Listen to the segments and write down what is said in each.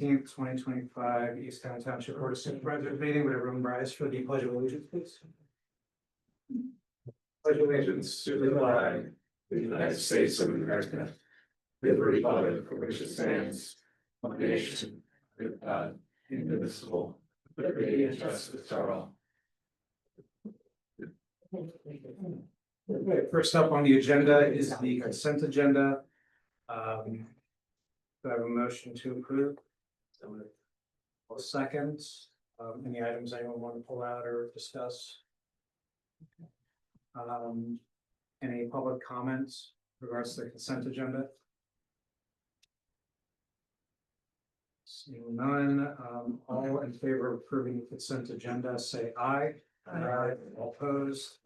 15th, 2025, Easttown Township Board of Supervisors meeting. Would everyone rise for the pledge of allegiance, please? Pledge allegiance to the flag of the United States of America, with the republic for which it stands, one nation, under God, indivisible, with liberty and justice for all. Okay, first up on the agenda is the consent agenda. Do I have a motion to approve? A second. Any items anyone want to pull out or discuss? Any public comments in regards to the consent agenda? Seeing none, all in favor of approving the consent agenda, say aye. Aye. All opposed?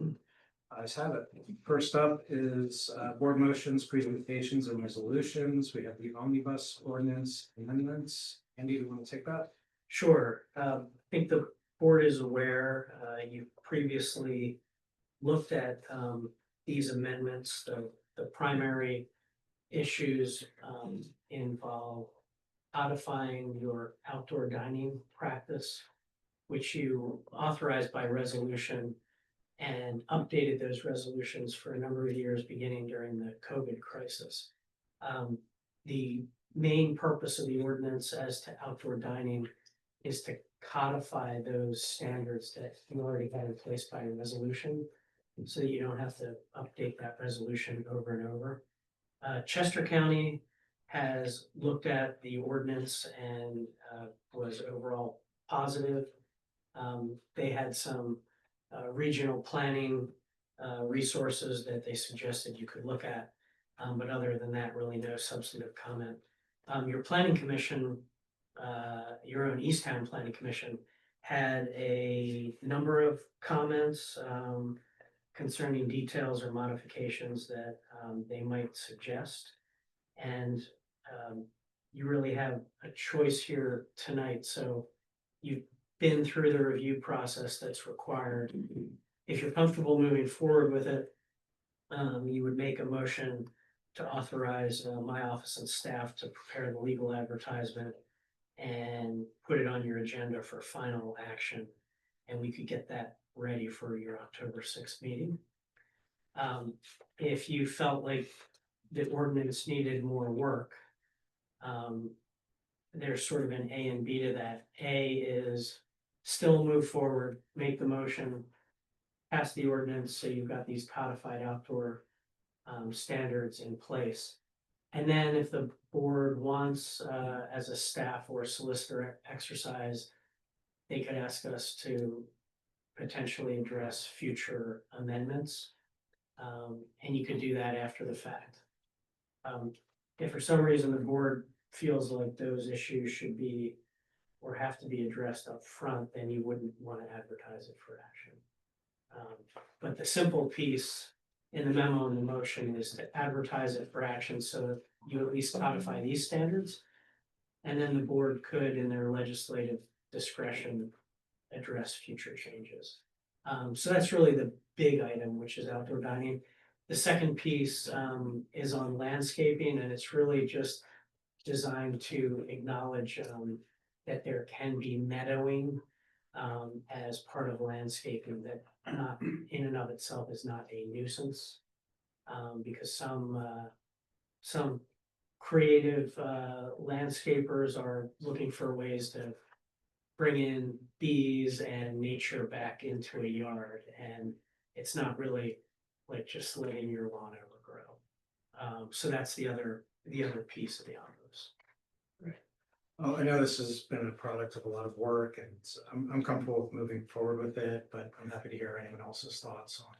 Ayes have it. First up is board motions, presentations, and resolutions. We have the omnibus ordinance amendments. Andy, do you want to take that? Sure. I think the board is aware, you previously looked at these amendments. The primary issues involve codifying your outdoor dining practice, which you authorized by resolution and updated those resolutions for a number of years, beginning during the COVID crisis. The main purpose of the ordinance as to outdoor dining is to codify those standards that you already had in place by resolution, so that you don't have to update that resolution over and over. Chester County has looked at the ordinance and was overall positive. They had some regional planning resources that they suggested you could look at, but other than that, really no substantive comment. Your planning commission, your own Easttown Planning Commission, had a number of comments concerning details or modifications that they might suggest. And you really have a choice here tonight. So you've been through the review process that's required. If you're comfortable moving forward with it, you would make a motion to authorize my office and staff to prepare the legal advertisement and put it on your agenda for final action. And we could get that ready for your October 6th meeting. If you felt like the ordinance needed more work, there's sort of an A and B to that. A is still move forward, make the motion, pass the ordinance, so you've got these codified outdoor standards in place. And then if the board wants, as a staff or solicitor exercise, they could ask us to potentially address future amendments. And you could do that after the fact. If for some reason the board feels like those issues should be or have to be addressed up front, then you wouldn't want to advertise it for action. But the simple piece in the memo and the motion is to advertise it for action so that you at least codify these standards. And then the board could, in their legislative discretion, address future changes. So that's really the big item, which is outdoor dining. The second piece is on landscaping, and it's really just designed to acknowledge that there can be meadowing as part of landscaping that not in and of itself is not a nuisance, because some creative landscapers are looking for ways to bring in bees and nature back into a yard, and it's not really like just letting your lawn overgrow. So that's the other piece of the omnibus. Oh, I know this has been a product of a lot of work, and I'm comfortable with moving forward with it, but I'm happy to hear anyone else's thoughts on.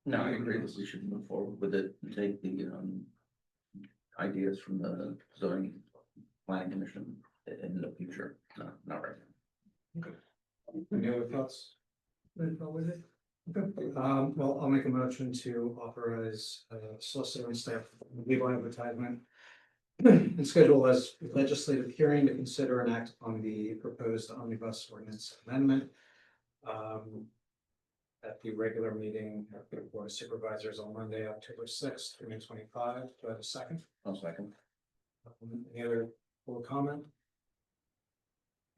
No, I agree that we should move forward with it and take the ideas from the zoning planning commission in the future. No, not right now. Okay. Any other thoughts? With it? Okay. Well, I'll make a motion to authorize solicitor and staff legal advertisement and schedule as legislative hearing to consider and act on the proposed omnibus ordinance amendment at the regular meeting of the Board of Supervisors on Monday, October 6th, 2025. Do I have a second? I'll second. Any other full comment?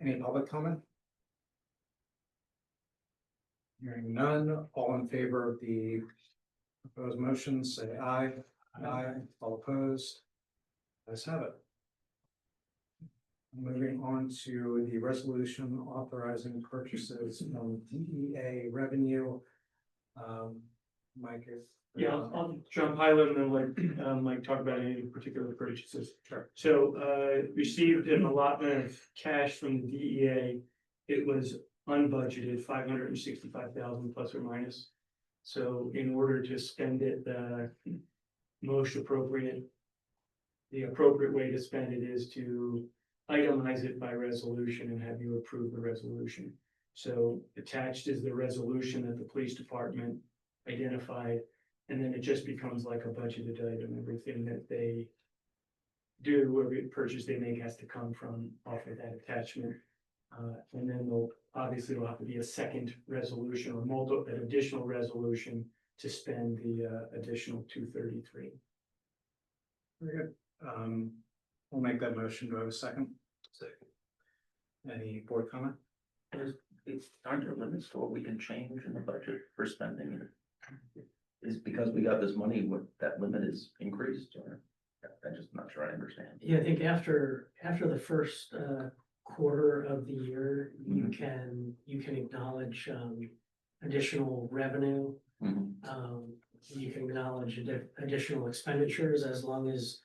Any public comment? Hearing none, all in favor of the proposed motion, say aye. Aye. All opposed? Let's have it. Moving on to the resolution authorizing purchases from DEA revenue. Mike is. Yeah, I'll jump high level and then like talk about any particular purchases. Sure. So, received an allotment of cash from the DEA. It was unbudgeted, 565,000 plus or minus. So in order to spend it, the appropriate way to spend it is to itemize it by resolution and have you approve the resolution. So attached is the resolution that the police department identified, and then it just becomes like a budgeted item. Everything that they do, every purchase they make has to come from off of that attachment. And then there'll have to be a second resolution or an additional resolution to spend the additional 233. Very good. We'll make that motion. Do I have a second? Second. Any board comment? Aren't there limits to what we can change in the budget for spending? Is because we got this money, what that limit is increased, or I'm just not sure I understand. Yeah, I think after the first quarter of the year, you can acknowledge additional revenue. You can acknowledge additional expenditures as long as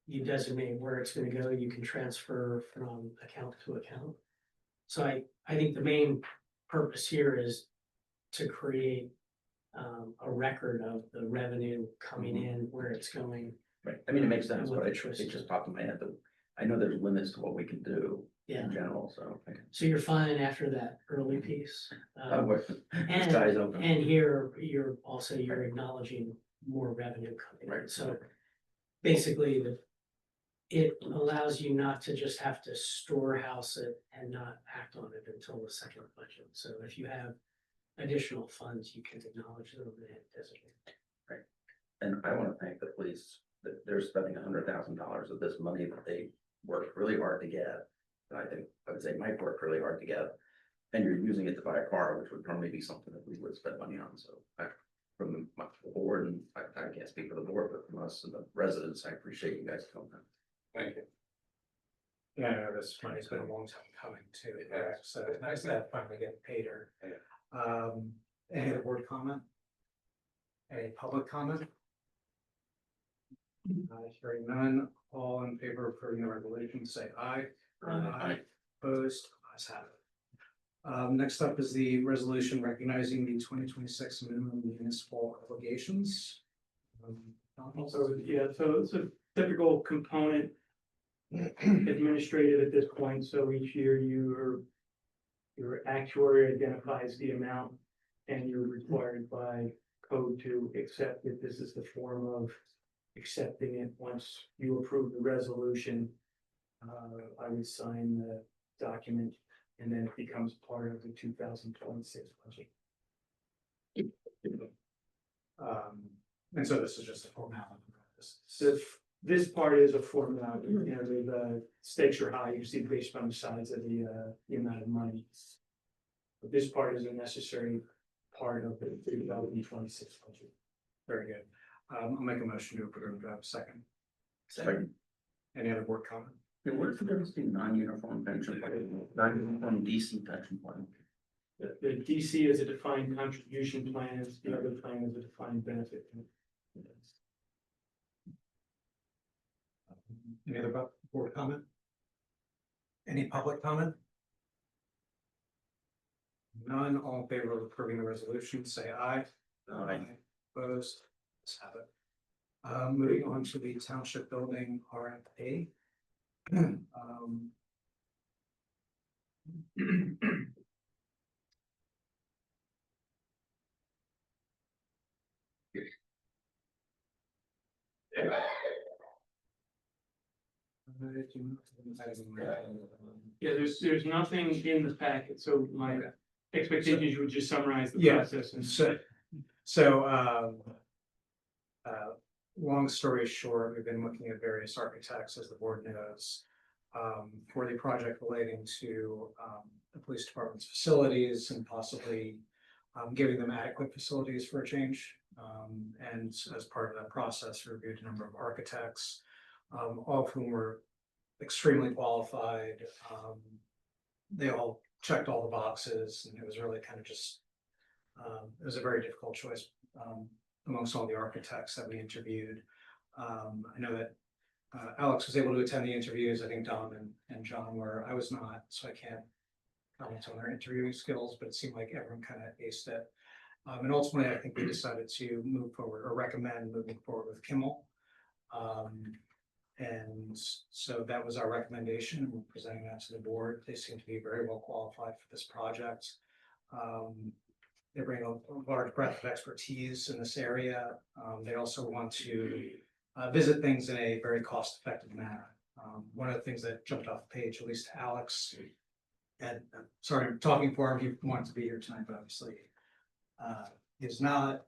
you designate where it's going to go. You can transfer from account to account. So I think the main purpose here is to create a record of the revenue coming in, where it's going. Right, I mean, it makes sense, With but interest. it just popped in my head that I know there's limits to what we can do Yeah. in general, so. Okay. So you're fine after that early piece. This guy's open. And here, you're acknowledging more revenue coming in. Right. So basically, it allows you not to just have to storehouse it and not act on it until the second budget. So if you have additional funds, you can acknowledge them and designate. Right. And I want to thank the police that they're spending $100,000 of this money that they worked really hard to get. And I would say Mike worked really hard to get, and you're using it to buy a car, which would probably be something that we would spend money on. So from the board, and I can't speak for the board, but from us and the residents, I appreciate you guys coming. Thank you. Yeah, I know this money's been a long time coming too. So it's nice to have finally get paid her. Any other board comment? Any public comment? Hearing none, all in favor of approving the resolution, say aye. Aye. Opposed, ayes have it. Next up is the resolution recognizing the 2026 minimum municipal obligations. So it's a typical component administrative at this point. So each year your actuary identifies the amount, and you're required by code to accept it. This is the form of accepting it. Once you approve the resolution, I would sign the document, and then it becomes part of the 2026 budget. And so this is just a formality. This part is a formality. You know, the stakes are high, usually based on the size of the amount of money. But this part is a necessary part of the 2026 budget. Very good. I'll make a motion to approve. Second. Second. Any other board comment? What is the difference between non-uniform pension plan, non-uniform DC pension plan? The DC is a defined contribution plan, the other plan is a defined benefit plan. Any other board comment? Any public comment? None, all in favor of approving the resolution, say aye. Aye. Opposed, let's have it. Moving on to the township building RFP. Yeah, there's nothing in the packet, so my expectation is you would just summarize the Yeah, process and. Long story short, we've been looking at various architects, as the board knows. for the project relating to the police department's facilities and possibly giving them adequate facilities for a change. And as part of that process, we reviewed a number of architects, all of whom were extremely qualified. They all checked all the boxes, and it was really kind of just, it was a very difficult choice amongst all the architects that we interviewed. I know that Alex was able to attend the interviews. I think Don and John were. I was not, so I can't comment on their interviewing skills, but it seemed like everyone kind of aced it. And ultimately, I think we decided to move forward or recommend moving forward with Kimmel. And so that was our recommendation. We're presenting that to the board. They seem to be very well qualified for this project. They bring a large breadth of expertise in this area. They also want to visit things in a very cost-effective manner. One of the things that jumped off the page, at least to Alex, and sorry, I'm talking for him. He wanted to be here tonight, but obviously is not.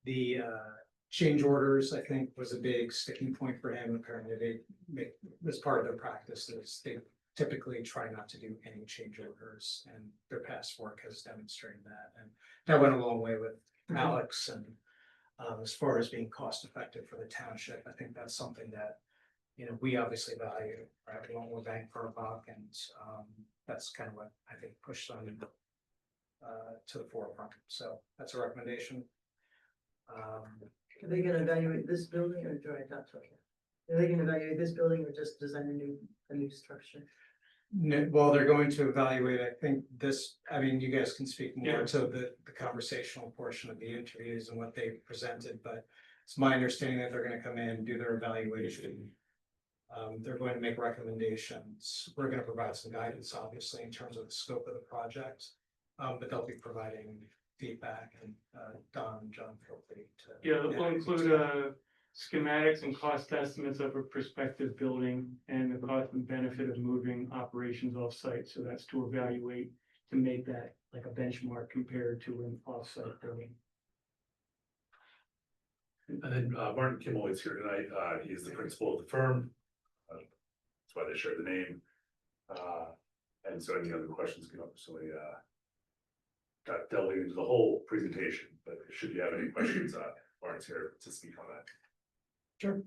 The change orders, I think, was a big sticking point for him. Apparently, they make this part of their practice is they typically try not to do any change orders, and their past work has demonstrated that. And that went a long way with Alex. And as far as being cost effective for the township, I think that's something that, you know, we obviously value, right? We want more bang for our buck, and that's kind of what I think pushed them to the forefront. So that's a recommendation. Are they gonna evaluate this building or do I not talk here? Are they gonna evaluate this building or just design a new structure? Well, they're going to evaluate, I think this, I mean, you guys can speak more Yeah. to the conversational portion of the interviews and what they presented, but it's my understanding that they're gonna come in, do their evaluation. They're going to make recommendations. We're gonna provide some guidance, obviously, in terms of the scope of the project. But they'll be providing feedback, and Don and John, feel free to. Yeah, we'll include schematics and cost estimates of a prospective building and the cost and benefit of moving operations off-site. So that's to evaluate, to make that like a benchmark compared to an off-site building. And then Martin Kimmel is here tonight. He is the principal of the firm. That's why they shared the name. And so any other questions can obviously got delving into the whole presentation, but should you have any questions, Martin's here to speak on that. Sure.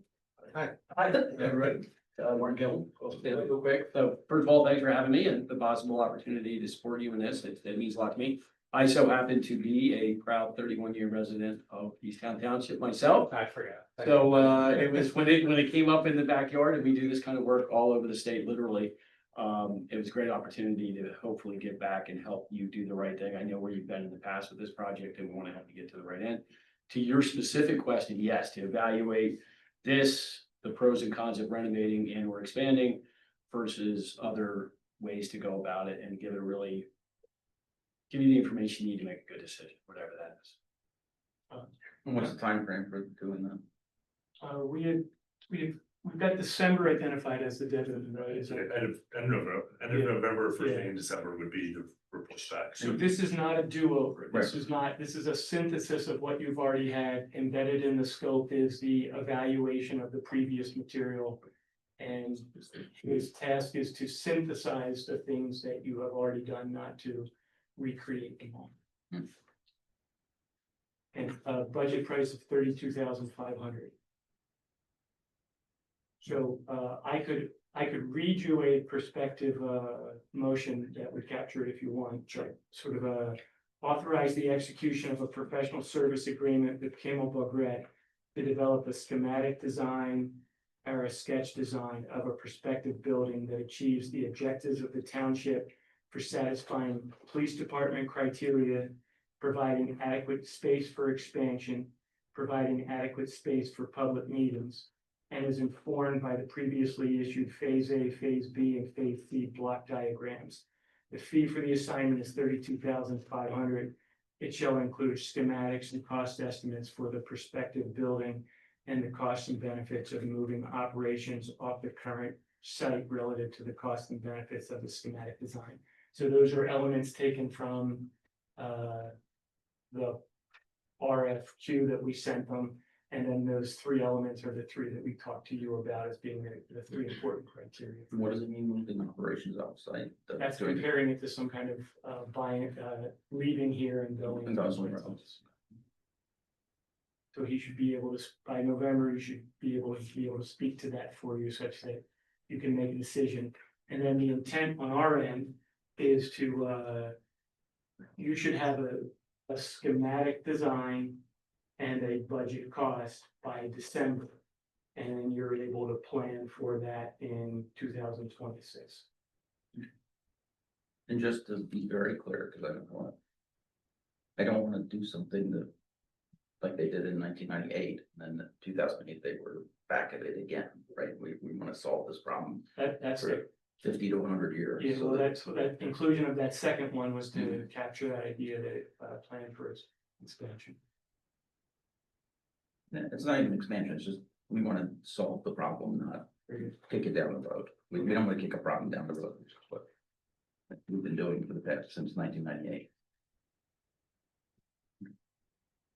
Hi. Hi, everybody. Martin Gill, I'll stay real quick. So first of all, thanks for having me and the possible opportunity to support you in this. It means a lot to me. I so happen to be a proud 31-year resident of Easttown Township myself. I forgot. So it was when it came up in the backyard, and we do this kind of work all over the state, literally. It was a great opportunity to hopefully get back and help you do the right thing. I know where you've been in the past with this project, and we want to help you get to the right end. To your specific question, yes, to evaluate this, the pros and cons of renovating and or expanding versus other ways to go about it, and give it a really, give you the information you need to make a good decision, whatever that is. And what's the time frame for doing that? We've got December identified as the deadline, right? Is So it- end of November, first thing in December would be the push back. So this is not a do-over. This Right. is not, this is a synthesis of what you've already had. Embedded in the scope is the evaluation of the previous material. And his task is to synthesize the things that you have already done, not to recreate them all. And a budget price of $32,500. So I could read you a prospective motion that would capture it if you want. Sort of authorize the execution of a professional service agreement with Kimmel Bugret to develop a schematic design or a sketch design of a prospective building that achieves the objectives of the township for satisfying police department criteria, providing adequate space for expansion, providing adequate space for public meetings, and is informed by the previously issued Phase A, Phase B, and Phase C block diagrams. The fee for the assignment is $32,500. It shall include schematics and cost estimates for the prospective building and the costs and benefits of moving operations off the current site relative to the costs and benefits of the schematic design. So those are elements taken from the RFQ that we sent them. And then those three elements are the three that we talked to you about as being the three important criteria. What does it mean moving operations outside? That's comparing it to some kind of leaving here and going. And going somewhere else. So he should be able to, by November, you should be able to speak to that for you such that you can make a decision. And then the intent on our end is to, you should have a schematic design and a budget cost by December. And you're able to plan for that in 2026. And just to be very clear, because I don't wanna do something that, like they did in 1998, and then 2008, they were back at it again, right? We wanna solve this problem That's for it. 50 to 100 years. Yeah, so well, that- that inclusion of that second one was to capture that idea that it planned for its expansion. Yeah, it's not even expansion, it's just, we wanna solve the problem, not kick it down the road. We don't wanna kick a problem down the road, which is what we've been doing for the past, since 1998.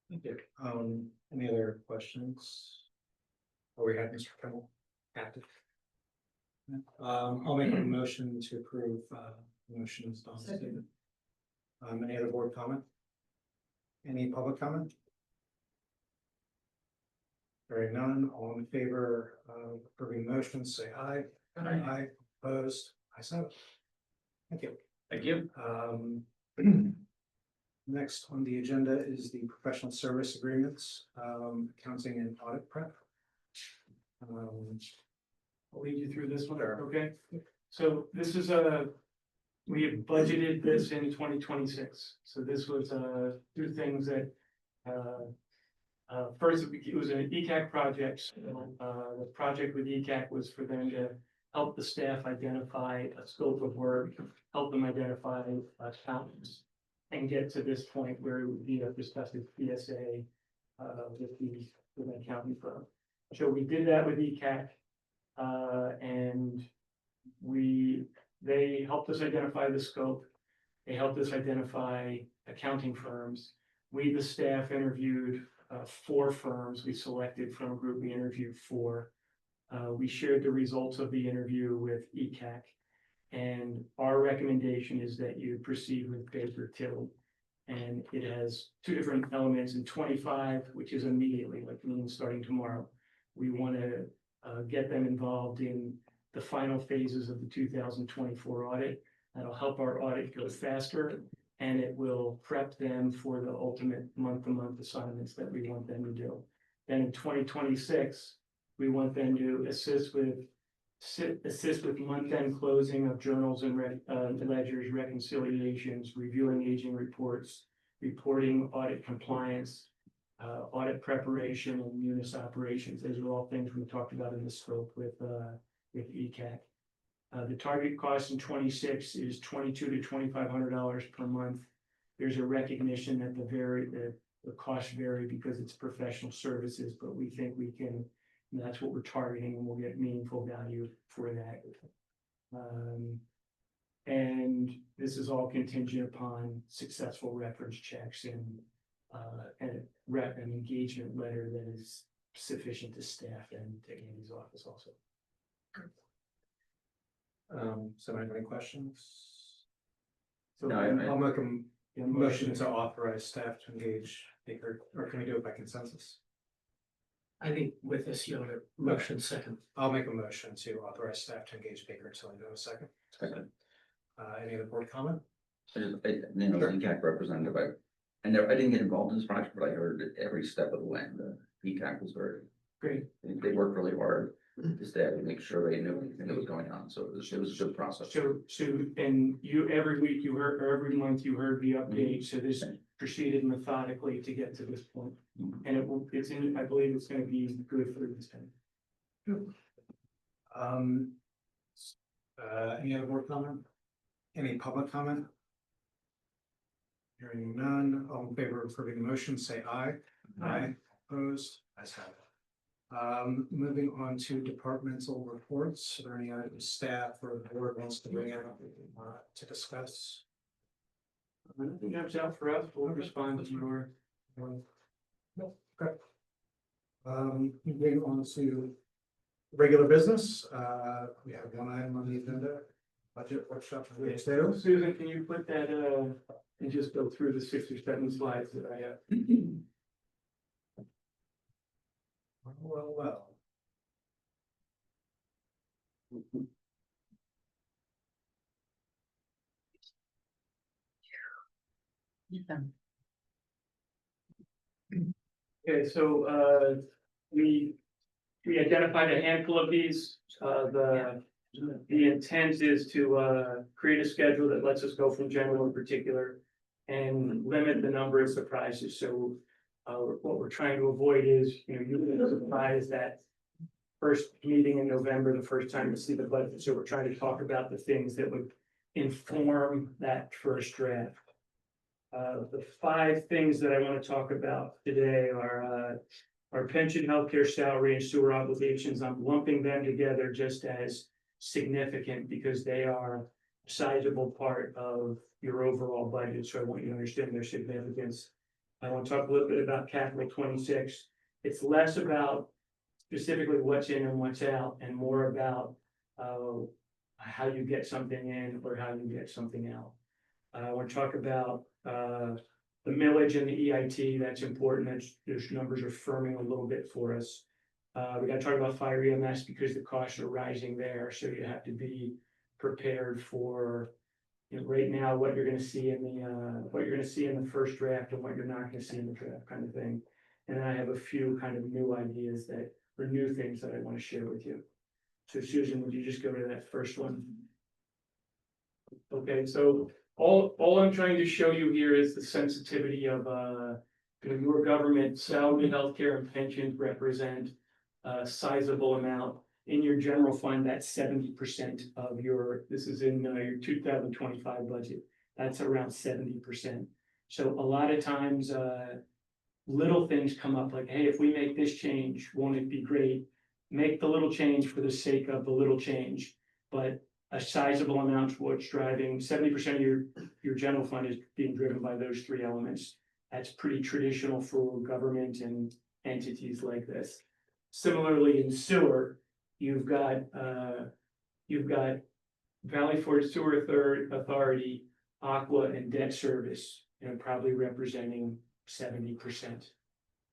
Thank you. Any other questions? Oh, we had Mr. Kimmel active. I'll make a motion to approve, motions Don stated. Any other board comment? Any public comment? Hearing none, all in favor of approving the motion, say aye. Aye, opposed, ayes have it. Thank you. Thank you. Next on the agenda is the professional service agreements, accounting and audit prep. I'll lead you through this one, Sure. okay? So this is we have budgeted this in 2026. So this was two things that first, it was an ECAC project. So, the project with ECAC was for them to help the staff identify a scope of work, help them identify accountants, and get to this point where we discussed the PSA with an accounting firm. So we did that with ECAC, and they helped us identify the scope. They helped us identify accounting firms. We, the staff, interviewed 4 firms. We selected from a group. We interviewed 4. We shared the results of the interview with ECAC, and our recommendation is that you proceed with Baker Tilly. And it has 2 different elements. In 25, which is immediately, like means starting tomorrow, we want to get them involved in the final phases of the 2024 audit. That'll help our audit go faster, and it will prep them for the ultimate month-to-month assignments that we want them to do. Then in 2026, we want them to assist with month-end closing of journals and ledgers, reconciliations, reviewing aging reports, reporting audit compliance, audit preparation, and munis operations. Those are all things we talked about in the scope with ECAC. The target cost in 26 is $2,200 to $2,500 per month. There's a recognition that the costs vary because it's professional services, but we think we can, and that's what we're targeting, and we'll get meaningful value for that. And this is all contingent upon successful reference checks and an engagement letter that is sufficient to staff and to Andy's office also. Somebody have any questions? So No, I'll make a yeah, motion to authorize staff to engage Baker, or can we do it by consensus? I think with this, you know, motion second. I'll make a motion to authorize staff to engage Baker until I do a second. Second. Any other board comment? You know, the ECAC representative, I didn't get involved in this project, but I heard it every step of the way. The ECAC was very great. They worked really hard to staff to make sure they knew everything that was going on. So it was a good process. So, and you, every week you heard, or every month you heard the update, so this proceeded methodically to get to this point. And I believe it's gonna be good for this time. Any other board comment? Any public comment? Hearing none, all in favor of approving the motion, say aye. Aye. Opposed, ayes have it. Moving on to departmental reports, are there any items staff or the board wants to bring out to discuss? Nothing jumps out for us, we'll respond to your. Okay. Moving on to regular business, we have one item on the agenda, budget workshop for the So Susan, can you put that, and just go through the 6 or 7 slides that I have? Well. Okay, so, we identified a handful of these, the intent is to, create a schedule that lets us go from general to particular. And limit the number of surprises, so, what we're trying to avoid is, you get a surprise that. First meeting in November, the first time to see the budget, so we're trying to talk about the things that would inform that first draft. The 5 things that I want to talk about today are, our pension, healthcare, salary, and sewer obligations. I'm lumping them together just as significant because they are a sizable part of your overall budget, so I want you to understand their significance. I want to talk a little bit about capital 26. It's less about specifically what's in and what's out, and more about how you get something in or how you get something out. I want to talk about the millage and the EIT. That's important. Those numbers are firming a little bit for us. We got to talk about fire EMS because the costs are rising there, so you have to be prepared for, right now what you're going to see in the first draft and what you're not going to see in the draft, kind of thing. And then I have a few kind of new ideas or new things that I want to share with you. So Susan, would you just go to that first one? Okay, so all I'm trying to show you here is the sensitivity of your government. Salary, healthcare, and pensions represent a sizable amount. In your general fund, that's 70% of this is in your 2025 budget. That's around 70%. So a lot of times, little things come up like, hey, if we make this change, won't it be great? Make the little change for the sake of the little change, but a sizable amount for what's driving 70% of your general fund is being driven by those 3 elements. That's pretty traditional for government and entities like this. Similarly, in sewer, you've got Valley Forge Sewer Authority, Aqua, and debt service, probably representing 70%.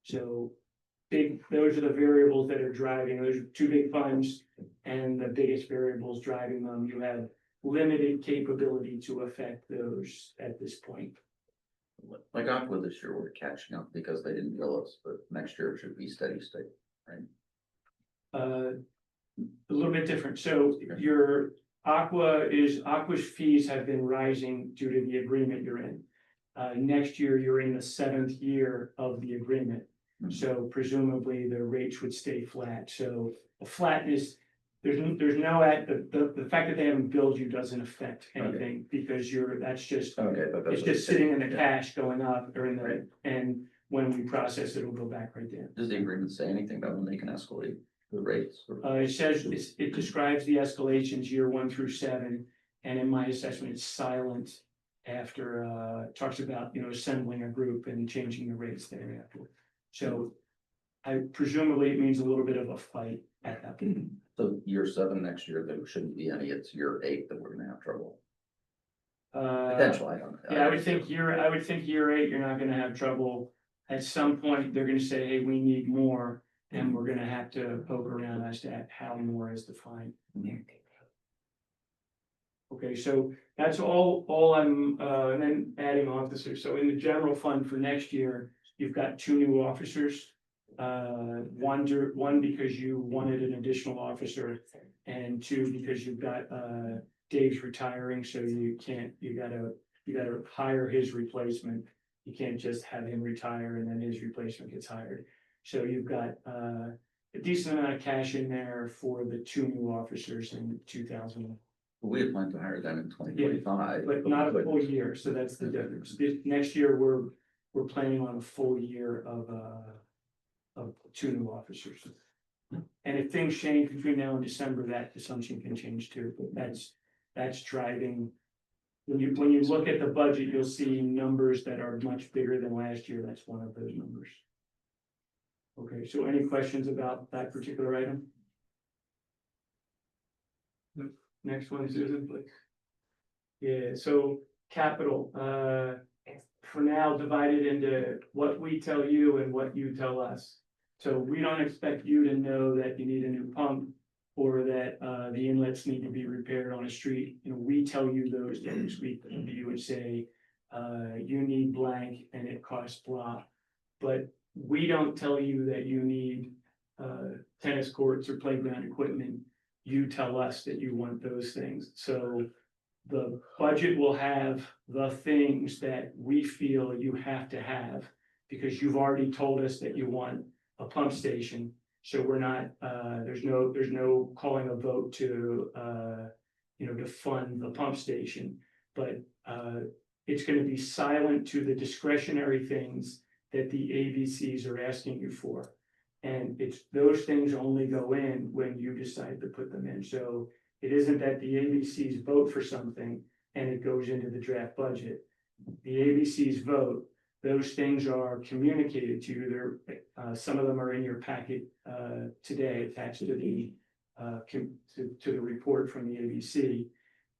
So those are the variables that are driving. Those are 2 big funds, and the biggest variables driving them. You have limited capability to affect those at this point. Like Aqua this year, we're catching up because they didn't bill us, but next year it should be steady state, right? A little bit different. So your Aqua's fees have been rising due to the agreement you're in. Next year, you're in the 7th year of the agreement. So presumably the rates would stay flat. So the flatness, there's the fact that they haven't billed you doesn't affect anything because that's just, it's just sitting in the cash going up or and when we process it, it'll go back right there. Does the agreement say anything about when they can escalate the rates? It says, it describes the escalations year 1 through 7, and in my assessment, it's silent after, talks about, assembling a group and changing the rates thereafter. So presumably it means a little bit of a fight at that point. So year 7 next year, there shouldn't be any. It's year 8 that we're gonna have trouble. Potentially, I don't know. Yeah, I would think year 8, you're not gonna have trouble. At some point, they're gonna say, hey, we need more, and we're gonna have to poke around as to how more is defined. Okay, so that's all I'm, and then adding officers. So in the general fund for next year, you've got 2 new officers. One because you wanted an additional officer, and 2 because you've got Dave's retiring, so you gotta hire his replacement. You can't just have him retire and then his replacement gets hired. So you've got a decent amount of cash in there for the 2 new officers in 2000. We had planned to hire them in 2025. But not a full year, so that's the difference. Next year, we're planning on a full year of 2 new officers. And if things change between now and December, that assumption can change too, but that's driving. When you look at the budget, you'll see numbers that are much bigger than last year. That's one of those numbers. Okay, so any questions about that particular item? No. Next one, Susan, please. Yeah, so capital, for now divided into what we tell you and what you tell us. So we don't expect you to know that you need a new pump or that the inlets need to be repaired on a street. You know, we tell you those things. We come to you and say, you need blank and it costs blah. But we don't tell you that you need tennis courts or playground equipment. You tell us that you want those things. So the budget will have the things that we feel you have to have, because you've already told us that you want a pump station. So we're not, there's no calling a vote to, to fund the pump station. But it's gonna be silent to the discretionary things that the ABCs are asking you for. And it's, those things only go in when you decide to put them in. So it isn't that the ABCs vote for something and it goes into the draft budget. The ABCs vote, those things are communicated to you. They're, some of them are in your packet today attached to the to the report from the ABC.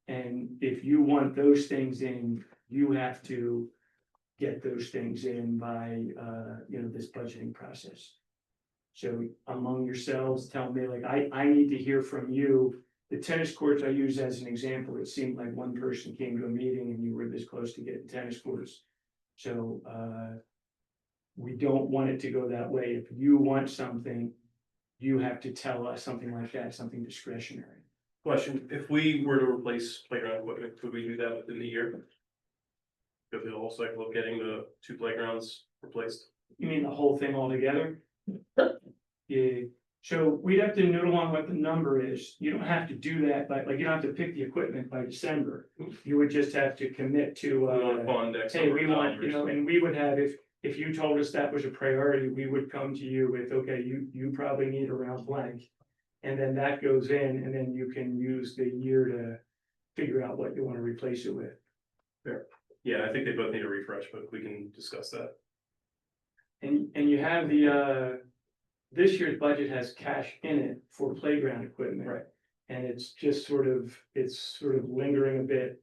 And if you want those things in, you have to get those things in by this budgeting process. So among yourselves, tell me, like, I need to hear from you. The tennis courts I use as an example, it seemed like one person came to a meeting and you were this close to getting tennis courts. So we don't want it to go that way. If you want something, you have to tell us something like that, something discretionary. Question, if we were to replace playground equipment, could we do that within the year? Go through the whole cycle of getting the 2 playgrounds replaced? You mean the whole thing altogether? Yeah, so we'd have to noodle on what the number is. You don't have to do that, but like, you don't have to pick the equipment by December. You would just have to commit to, We want to fund X hey, number we of want, dollars. and we would have, if you told us that was a priority, we would come to you with, okay, you probably need around blank. And then that goes in, and then you can use the year to figure out what you want to replace it with. Yeah, I think they both need a refresh, but we can discuss that. And you have the, this year's budget has cash in it for playground equipment. Right. And it's just sort of lingering a bit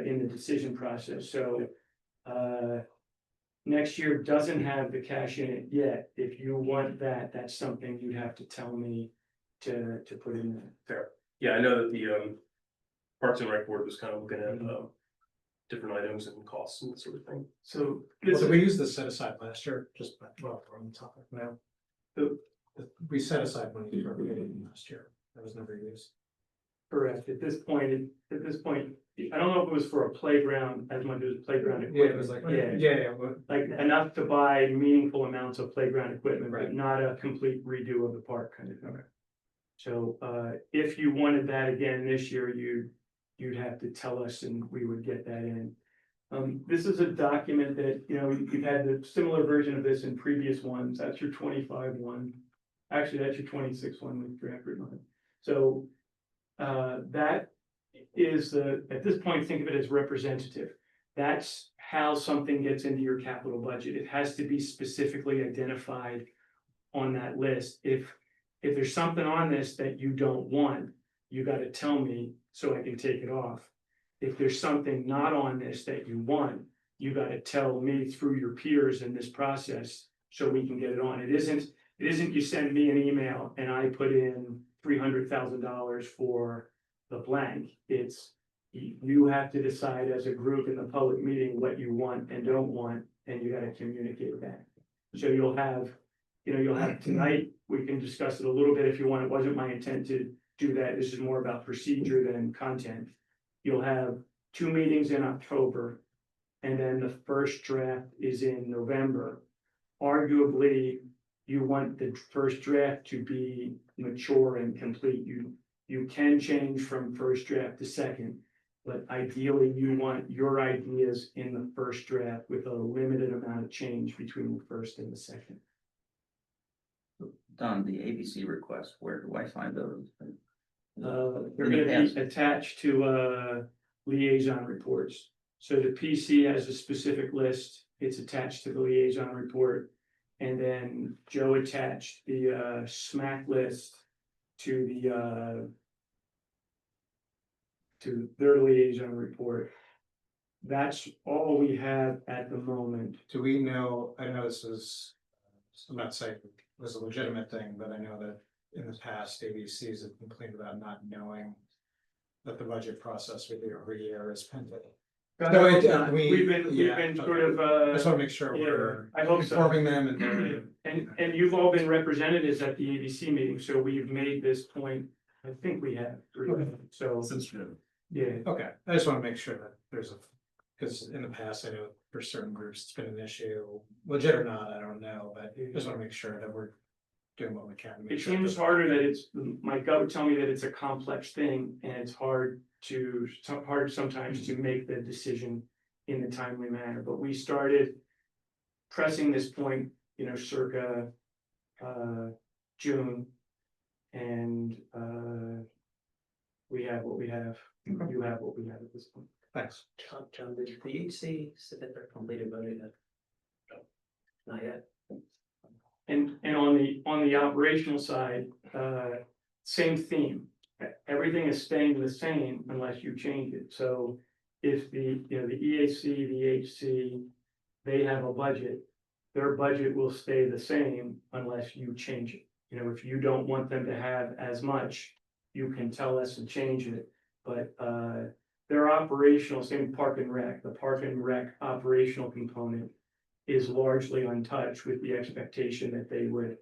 in the decision process, so. Next year doesn't have the cash in it yet. If you want that, that's something you'd have to tell me to put in there. Fair. Yeah, I know that the Parks and Rec Board was kind of looking at different items and costs and that sort of thing. So Well, this did is, we use this set aside last year? Just, well, we're on the topic now. We set aside money for everything last year. That was never used. correct. At this point, I don't know if it was for a playground as much as playground Yeah, equipment. it was like, Yeah. yeah, Like enough to buy meaningful amounts of playground equipment, but Right. not a complete redo of the park kind of thing. So if you wanted that again this year, you'd have to tell us and we would get that in. This is a document that, you've had the similar version of this in previous ones. That's your 25 one. Actually, that's your 26 one with draft written on it. So that is at this point, think of it as representative. That's how something gets into your capital budget. It has to be specifically identified on that list. If there's something on this that you don't want, you got to tell me so I can take it off. If there's something not on this that you want, you got to tell me through your peers in this process so we can get it on. It isn't you send me an email and I put in $300,000 for the blank. It's you have to decide as a group in the public meeting what you want and don't want, and you got to communicate that. So you'll have tonight, we can discuss it a little bit if you want. It wasn't my intent to do that. This is more about procedure than content. You'll have 2 meetings in October, and then the first draft is in November. Arguably, you want the first draft to be mature and complete. You can change from first draft to second, but ideally you want your ideas in the first draft with a limited amount of change between the first and the second. Don, the ABC request, where do I find those? They're gonna be attached to liaison reports. So the PC has a specific list, it's attached to the liaison report. And then Joe attached the SMAC list to their liaison report. That's all we have at the moment. Do we know, I know this is, I'm not saying it was a legitimate thing, but I know that in the past, ABCs have complained about not knowing that the budget process we do every year is pending. So We've been sort of, I just want to make sure yeah, we're I hope so. informing them and they're. And you've all been representatives at the ABC meeting, so we've made this point, I think we have, so, yeah. Okay, I just want to make sure that there's a, because in the past, I know for certain groups, it's been an issue, legit or not, I don't know, but I just want to make sure that we're doing what we can. to make It sure seems that- harder that it's, my gut would tell me that it's a complex thing, and it's hard sometimes to make the decision in a timely manner, but we started pressing this point, circa June. And we have what we have, you have what we have at this point. Thanks. John, did the HC submit their completed voting yet? Not yet. And on the operational side, same theme. Everything is staying the same unless you change it. So if the EAC, the HC, they have a budget, their budget will stay the same unless you change it. If you don't want them to have as much, you can tell us and change it. But their operational, same Park and Rec, the Park and Rec operational component is largely untouched, with the expectation that they would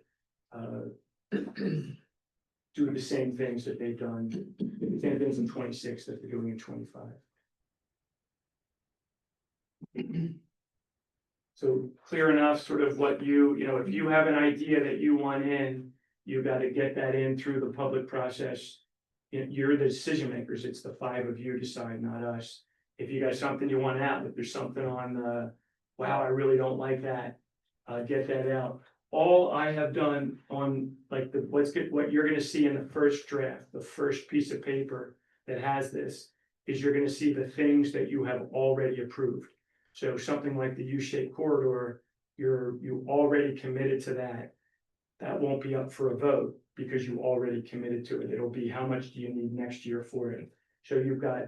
do the same things that they've done, same things in 26 that they're doing in 25. So clear enough, sort of what if you have an idea that you want in, you got to get that in through the public process. You're the decision makers. It's the 5 of you decide, not us. If you got something you want out, if there's something on wow, I really don't like that, get that out. All I have done on what you're gonna see in the first draft, the first piece of paper that has this, is you're gonna see the things that you have already approved. So something like the U-shaped corridor, you already committed to that. That won't be up for a vote because you already committed to it. It'll be how much do you need next year for it? So you've got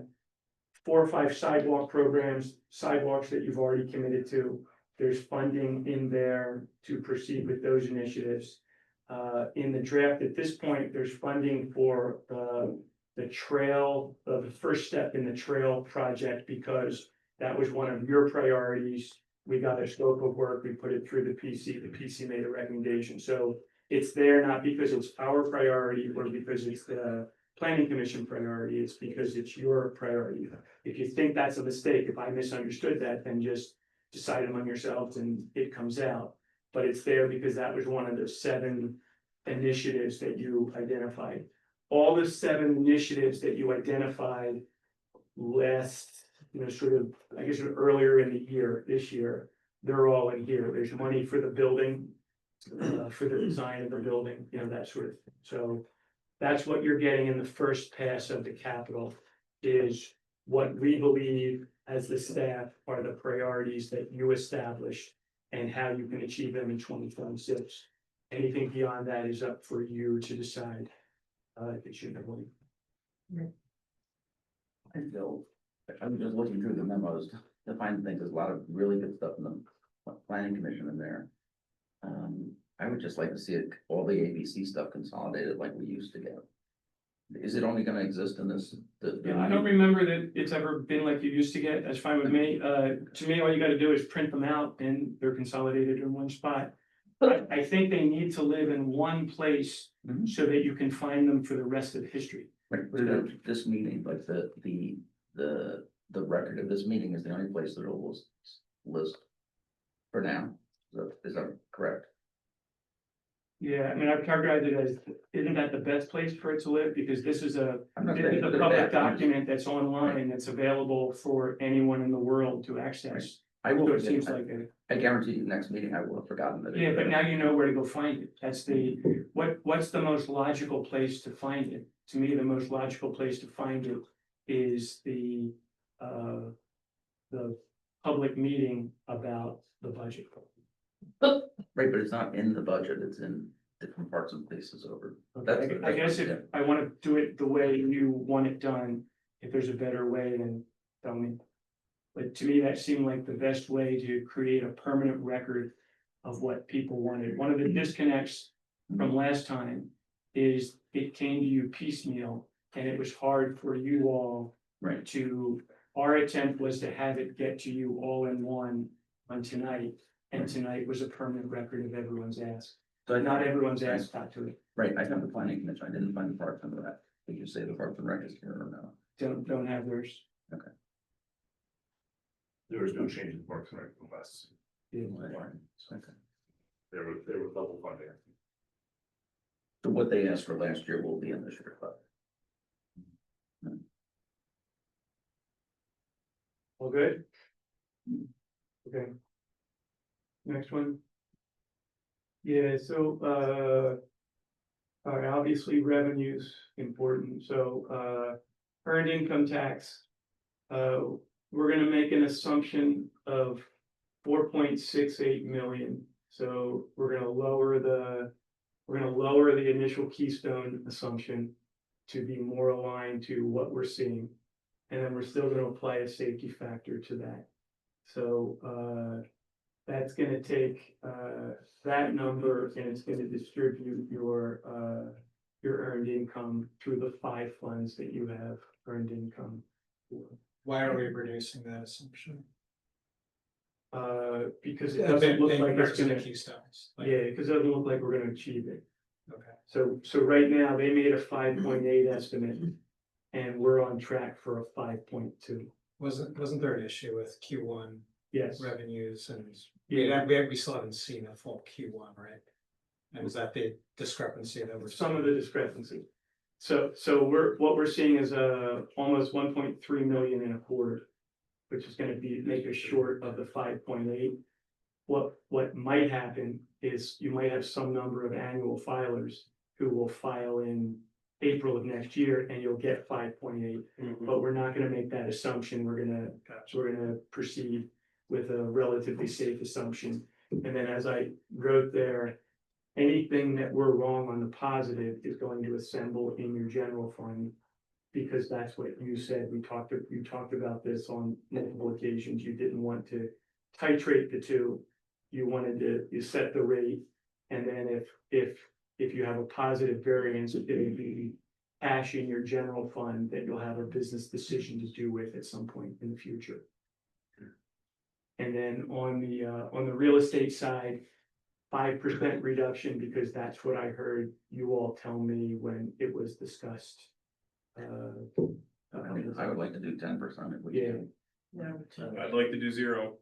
4 or 5 sidewalk programs, sidewalks that you've already committed to. There's funding in there to proceed with those initiatives. In the draft at this point, there's funding for the trail, the first step in the trail project, because that was one of your priorities. We got a scope of work, we put it through the PC made a recommendation. So it's there not because it's our priority or because it's the planning commission priority, it's because it's your priority. If you think that's a mistake, if I misunderstood that, then just decide among yourselves and it comes out. But it's there because that was one of the 7 initiatives that you identified. All the 7 initiatives that you identified last, sort of, I guess earlier in the year, this year, they're all in here. There's money for the building, for the design of the building, that sort of thing. So that's what you're getting in the first pass of the capital, is what we believe as the staff are the priorities that you established and how you can achieve them in 2026. Anything beyond that is up for you to decide. If it should be. I feel, I'm just looking through the memos to find things, there's a lot of really good stuff in the planning commission in there. I would just like to see it, all the ABC stuff consolidated like we used to get. Is it only gonna exist in this? Yeah, I don't remember that it's ever been like you used to get. That's fine with me. To me, all you gotta do is print them out and they're consolidated in one spot. I think they need to live in one place so that you can find them for the rest of history. Right, but this meeting, like the record of this meeting is the only place that it will list for now. Is that correct? Yeah, I mean, I've characterized it as, isn't that the best place for it to live? Because this is a I'm not saying good or public bad, I'm just- document that's online, that's available for anyone in the world to access. I will, So it seems like I guarantee you, next meeting I will have forgotten that. yeah, but now you know where to go find it. That's what's the most logical place to find it? To me, the most logical place to find it is the public meeting about the budget. Right, but it's not in the budget, it's in different parts and places over. That's- I guess if yeah. I wanna do it the way you want it done, if there's a better way, then tell me. But to me, that seemed like the best way to create a permanent record of what people wanted. One of the disconnects from last time is it came to you piecemeal, and it was hard for you all Right, to, our attempt was to have it get to you all in one on tonight. And tonight was a permanent record of everyone's ask. so I Not not, everyone's ask got to it. right, I have the planning commission, I didn't find the parks under that. Did you say the parks and rec is here or no? Don't have theirs. There was no change in Parks and Rec requests. Okay. They were level funding. So what they asked for last year will be in this year, but. All good? Okay. Next one. Yeah, so, all right, obviously revenue's important, so, earned income tax. We're gonna make an assumption of 4.68 million, so we're gonna lower the initial Keystone assumption to be more aligned to what we're seeing. And then we're still gonna apply a safety factor to that. So, that's gonna take, that number and it's gonna distribute your earned income through the 5 funds that you have earned income for. Why are we reducing that assumption? Because it doesn't look like it's gonna, Keystones. yeah, because it doesn't look like we're gonna achieve it. Okay. So right now, they made a 5.8 estimate, and we're on track for a 5.2. Wasn't there an issue with Q1 Yes, revenues and yeah, we still haven't seen a full Q1, right? And is that the discrepancy that we're? some of the discrepancy. So what we're seeing is almost 1.3 million in a quarter, which is gonna make us short of the 5.8. What might happen is you might have some number of annual filers who will file in April of next year and you'll get 5.8. But we're not gonna make that assumption. We're gonna proceed with a relatively safe assumption. And then as I wrote there, anything that we're wrong on the positive is going to assemble in your general fund. Because that's what you said. You talked about this on multiple occasions. You didn't want to titrate the two. You set the rate. And then if you have a positive variance, it will be cash in your general fund that you'll have a business decision to do with at some point in the future. And then on the real estate side, 5% reduction, because that's what I heard you all tell me when it was discussed. I mean, I would like to do 10% if we Yeah. can. Yeah. I'd like to do 0.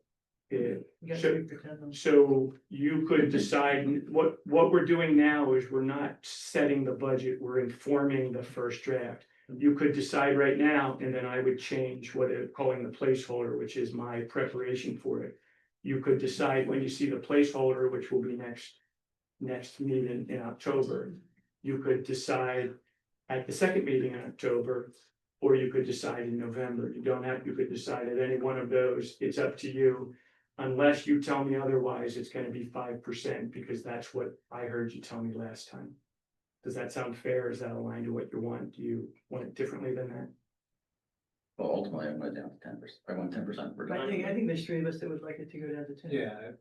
Yeah, You got So- 3% of them. so you could decide, what we're doing now is we're not setting the budget, we're informing the first draft. You could decide right now, and then I would change what they're calling the placeholder, which is my preparation for it. You could decide when you see the placeholder, which will be next meeting in October. You could decide at the second meeting in October, or you could decide in November. You could decide at any one of those. It's up to you. Unless you tell me otherwise, it's gonna be 5%, because that's what I heard you tell me last time. Does that sound fair? Is that aligned to what you want? Do you want it differently than that? Well, ultimately, I went down to 10%. I want 10% I reduction. think there's 3 of us that would like it to go down to 10. Yeah,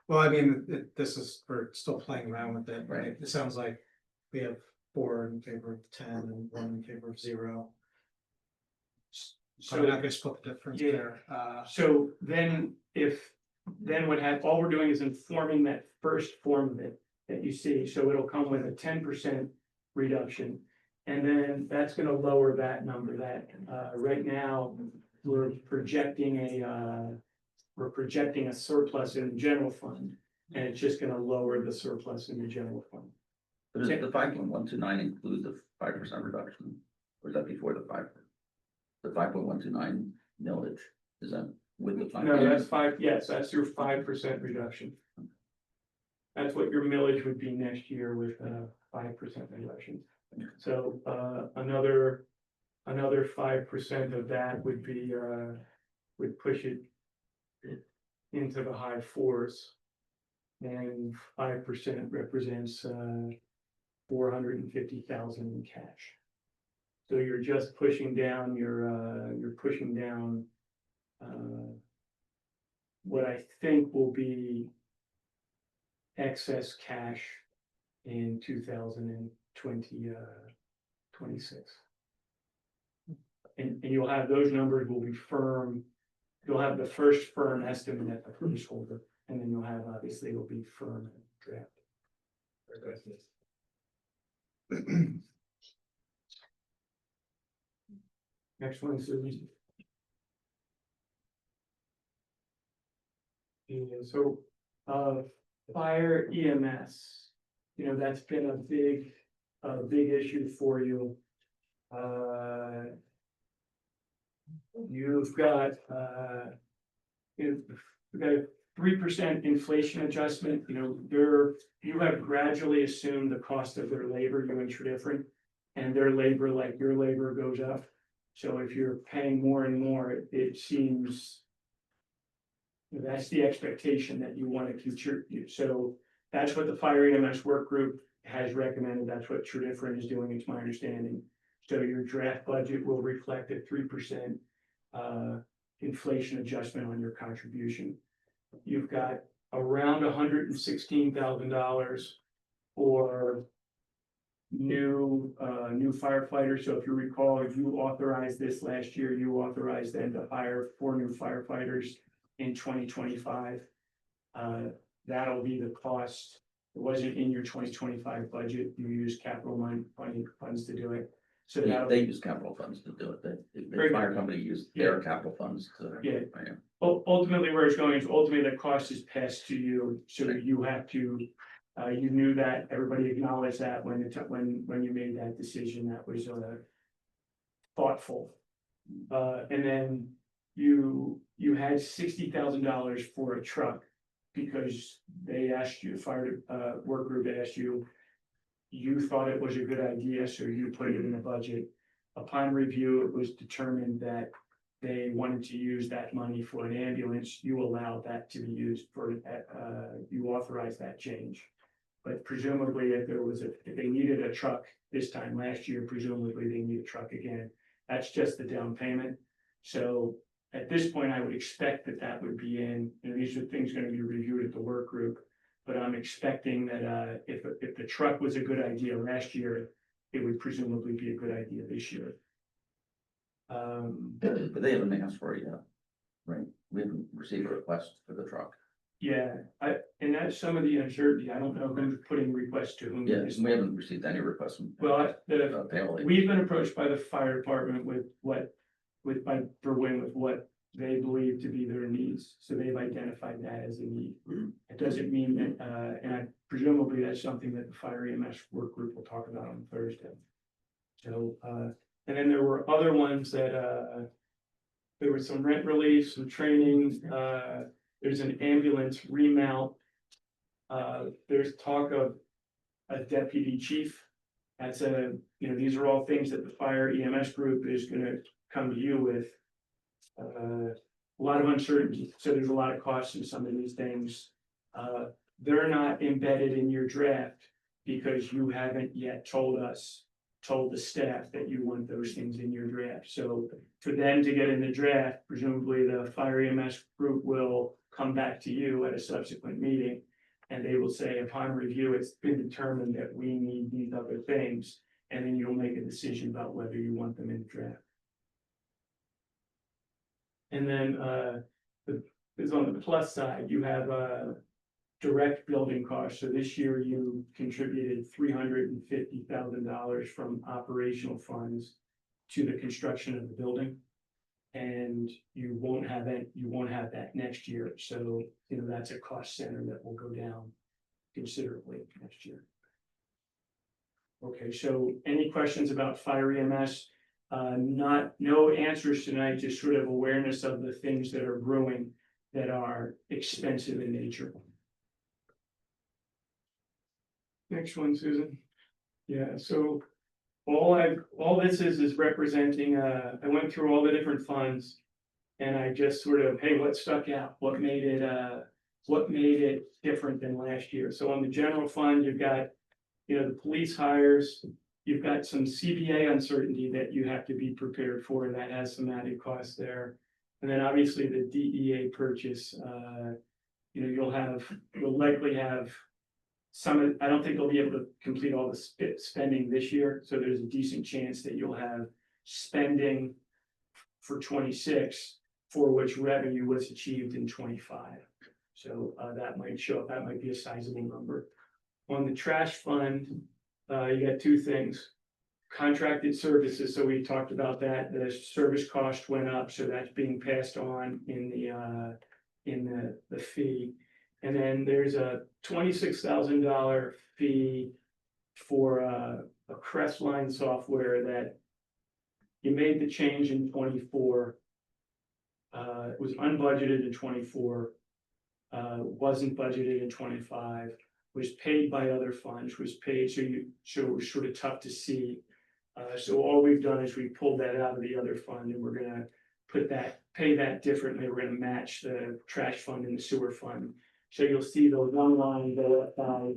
well, I mean, this is, we're still playing around with it, right? Right. It sounds like we have 4 in favor of 10 and 1 in favor of 0. So I'm not gonna split the difference Yeah. there. So then all we're doing is informing that first form of it that you see, so it'll come with a 10% reduction. And then that's gonna lower that number, right now, we're projecting a surplus in the general fund. And it's just gonna lower the surplus in the general fund. But does the 5.129 include the 5% reduction? Or is that before the 5? The 5.129 millage, is that with the 5? No, that's 5, yes, that's your 5% reduction. That's what your millage would be next year with 5% reduction. So another 5% of that would be would push it into the high fours. And 5% represents 450,000 in cash. So you're just pushing down you're pushing down what I think will be excess cash in 2026. And you'll have those numbers will be firm. You'll have the first firm estimate at the placeholder, and then you'll have, obviously, it'll be firm and draft. Next one is Susan. And so, fire EMS, that's been a big issue for you. You've got a 3% inflation adjustment, you have gradually assumed the cost of their labor, you and Tridifferent, and their labor, like your labor, goes up. So if you're paying more and more, it seems that's the expectation that you want to keep so that's what the fire EMS work group has recommended. That's what Tridifferent is doing, it's my understanding. So your draft budget will reflect a 3% inflation adjustment on your contribution. You've got around $116,000 for new firefighters. So if you recall, if you authorized this last year, you authorized them to hire 4 new firefighters in 2025. That'll be the cost. It wasn't in your 2025 budget. You used capital money funds to do it. So They use capital funds to do it. The fire company used their capital funds to. Yeah. Ultimately, where it's going is ultimately the cost is passed to you, so you have to. You knew that, everybody acknowledged that when you made that decision. That was thoughtful. And then you had $60,000 for a truck because they asked you, the fire work group asked you. You thought it was a good idea, so you put it in the budget. Upon review, it was determined that they wanted to use that money for an ambulance. You allowed that to be used for, you authorized that change. But presumably, if they needed a truck this time last year, presumably they need a truck again. That's just the down payment. So at this point, I would expect that would be in, these are things going to be reviewed at the work group. But I'm expecting that if the truck was a good idea last year, it would presumably be a good idea this year. But they haven't asked for it yet, right? We haven't received a request for the truck. Yeah, and that's some of the uncertainty. I don't know who's putting requests to whom. Yeah, we haven't received any requests. Well, Apparently. we've been approached by the fire department with what they believe to be their needs. So they've identified that as a need. It doesn't mean that, and presumably that's something that the fire EMS work group will talk about on Thursday. So, and then there were other ones that, there was some rent relief, some training, there's an ambulance remount. There's talk of a deputy chief. That's these are all things that the fire EMS group is gonna come to you with. A lot of uncertainty, so there's a lot of costs in some of these things. They're not embedded in your draft because you haven't yet told the staff that you want those things in your draft. So for them to get in the draft, presumably the fire EMS group will come back to you at a subsequent meeting. And they will say, upon review, it's been determined that we need these other things. And then you'll make a decision about whether you want them in the draft. And then is on the plus side, you have direct building costs. So this year you contributed $350,000 from operational funds to the construction of the building. And you won't have that next year. So that's a cost center that will go down considerably next year. Okay, so any questions about fire EMS? No answers tonight, just sort of awareness of the things that are brewing that are expensive in nature. Next one, Susan. Yeah, so all this is representing, I went through all the different funds. And I just sort of, hey, what stuck out? What made it different than last year? So on the general fund, you've got, the police hires, you've got some CBA uncertainty that you have to be prepared for, that has some added costs there. And then obviously the DEA purchase, you'll likely have some, I don't think they'll be able to complete all the spending this year, so there's a decent chance that you'll have spending for 26 for which revenue was achieved in 25. So that might show up, that might be a sizable number. On the trash fund, you got two things. Contracted services, so we talked about that, the service cost went up, so that's being passed on in the fee. And then there's a $26,000 fee for a Crestline software that you made the change in 24. It was unbudgeted in 24, wasn't budgeted in 25, was paid by other funds, was paid, so it was sort of tough to see. So all we've done is we pulled that out of the other fund, and we're gonna pay that differently. We're gonna match the trash fund and the sewer fund. So you'll see the one line go up by,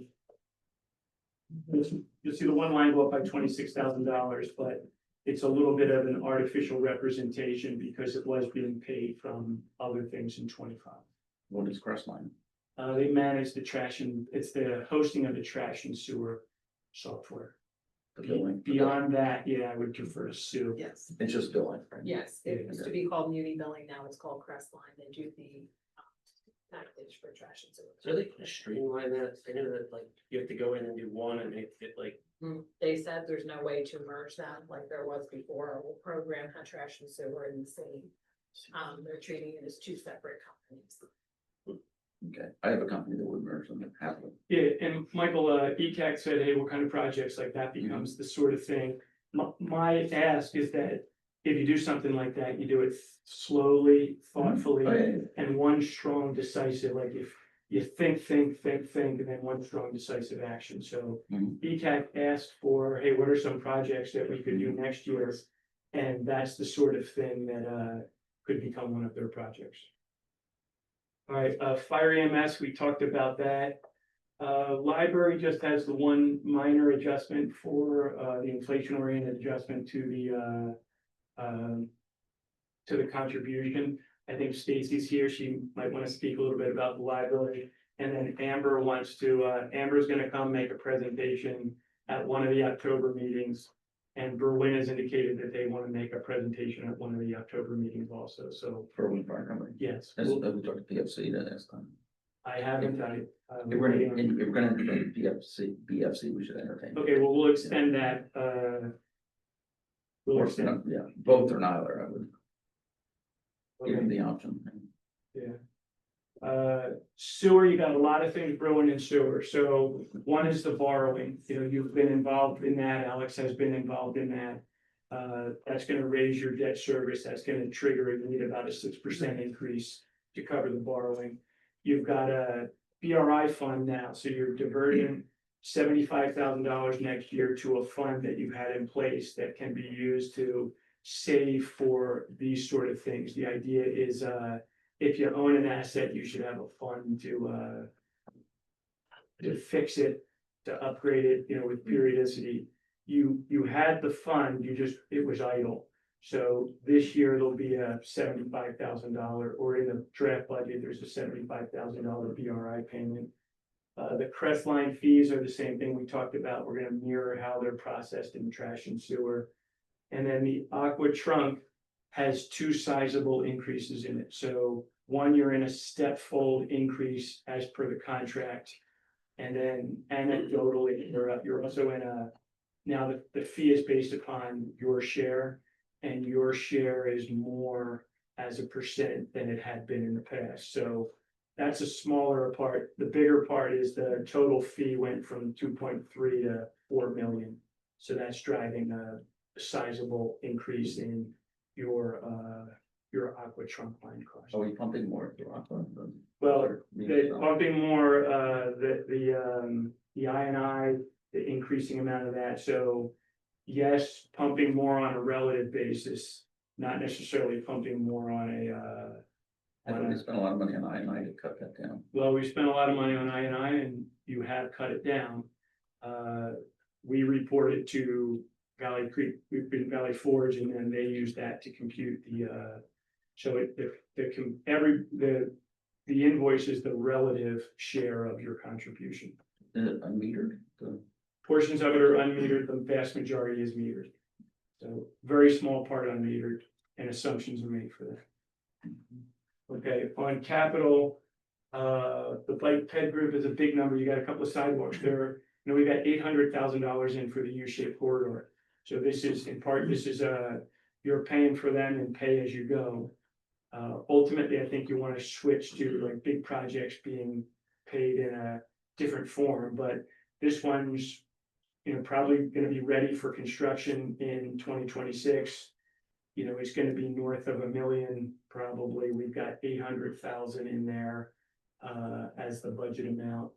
you'll see the one line go up by $26,000, but it's a little bit of an artificial representation because it was being paid from other things in 25. What is Crestline? They manage the trash, and it's the hosting of the trash and sewer software. The billing? Beyond that, yeah, I would prefer to sue. Yes, It's just billing, right? Yes, it used to be called Muni Billing, now it's called Crestline, they do the package for trash and sewer. So they can streamline that, I know that like you have to go in and do one and make it like. They said there's no way to merge them like there was before, our whole program had trash and sewer in the same. They're treating it as two separate companies. Okay, I have a company that would merge them happily. Yeah, and Michael, ECAC said, hey, what kind of projects like that becomes the sort of thing? My ask is that if you do something like that, you do it slowly, thoughtfully, Oh, yeah. and one strong decisive, like if you think, and then one strong decisive action. So Mhm. ECAC asked for, hey, what are some projects that we could do next year? And that's the sort of thing that could become one of their projects. All right, fire EMS, we talked about that. Library just has the one minor adjustment for the inflation-oriented adjustment to the contribution. I think Stacy's here, she might want to speak a little bit about the library. And then Amber Amber's gonna come make a presentation at one of the October meetings. And Berlin has indicated that they want to make a presentation at one of the October meetings also, so For one fire company. yes. That's what we talked to PFC that last time. I haven't, If we're gonna do BFC, we should entertain. okay, well, we'll extend that, we'll Or, extend, yeah, both or neither, I would give them okay, the option. yeah. Sewer, you got a lot of things brewing in sewer, so one is the borrowing, you've been involved in that, Alex has been involved in that. That's gonna raise your debt service, that's gonna trigger a need about a 6% increase to cover the borrowing. You've got a BRI fund now, so you're diverting $75,000 next year to a fund that you've had in place that can be used to save for these sort of things. The idea is, if you own an asset, you should have a fund to fix it, to upgrade it, with periodicity. You had the fund, it was idle. So this year there'll be a $75,000, or in the draft budget, there's a $75,000 BRI payment. The Crestline fees are the same thing we talked about. We're gonna mirror how they're processed in trash and sewer. And then the Aqua Trunk has two sizable increases in it. So one, you're in a step fold increase as per the contract. And then anecdotally, you're also in now the fee is based upon your share, and your share is more as a percent than it had been in the past. So that's a smaller part. The bigger part is the total fee went from 2.3 to 4 million. So that's driving a sizable increase in your Aqua Trunk line cost. Are we pumping more through Aqua? Well, they're pumping more, the I&I, the increasing amount of that, so yes, pumping more on a relative basis. not necessarily pumping more on I know we spent a lot of money on I to cut that down. well, we spent a lot of money on I, and you have cut it down. We reported to Valley Creek, we've been Valley Forge, and then they use that to compute so the invoice is the relative share of your contribution. Is it unmetered? Portions of it are unmetered, the vast majority is metered. So very small part unmetered, and assumptions are made for that. Okay, on capital, the bike ped group is a big number. You got a couple of sidewalks there. You know, we got $800,000 in for the U-shaped corridor. So this is in part, you're paying for them and pay as you go. Ultimately, I think you want to switch to like big projects being paid in a different form, but this one's, you know, probably gonna be ready for construction in 2026. You know, it's gonna be north of $1 million, probably. We've got 800,000 in there as the budget amount.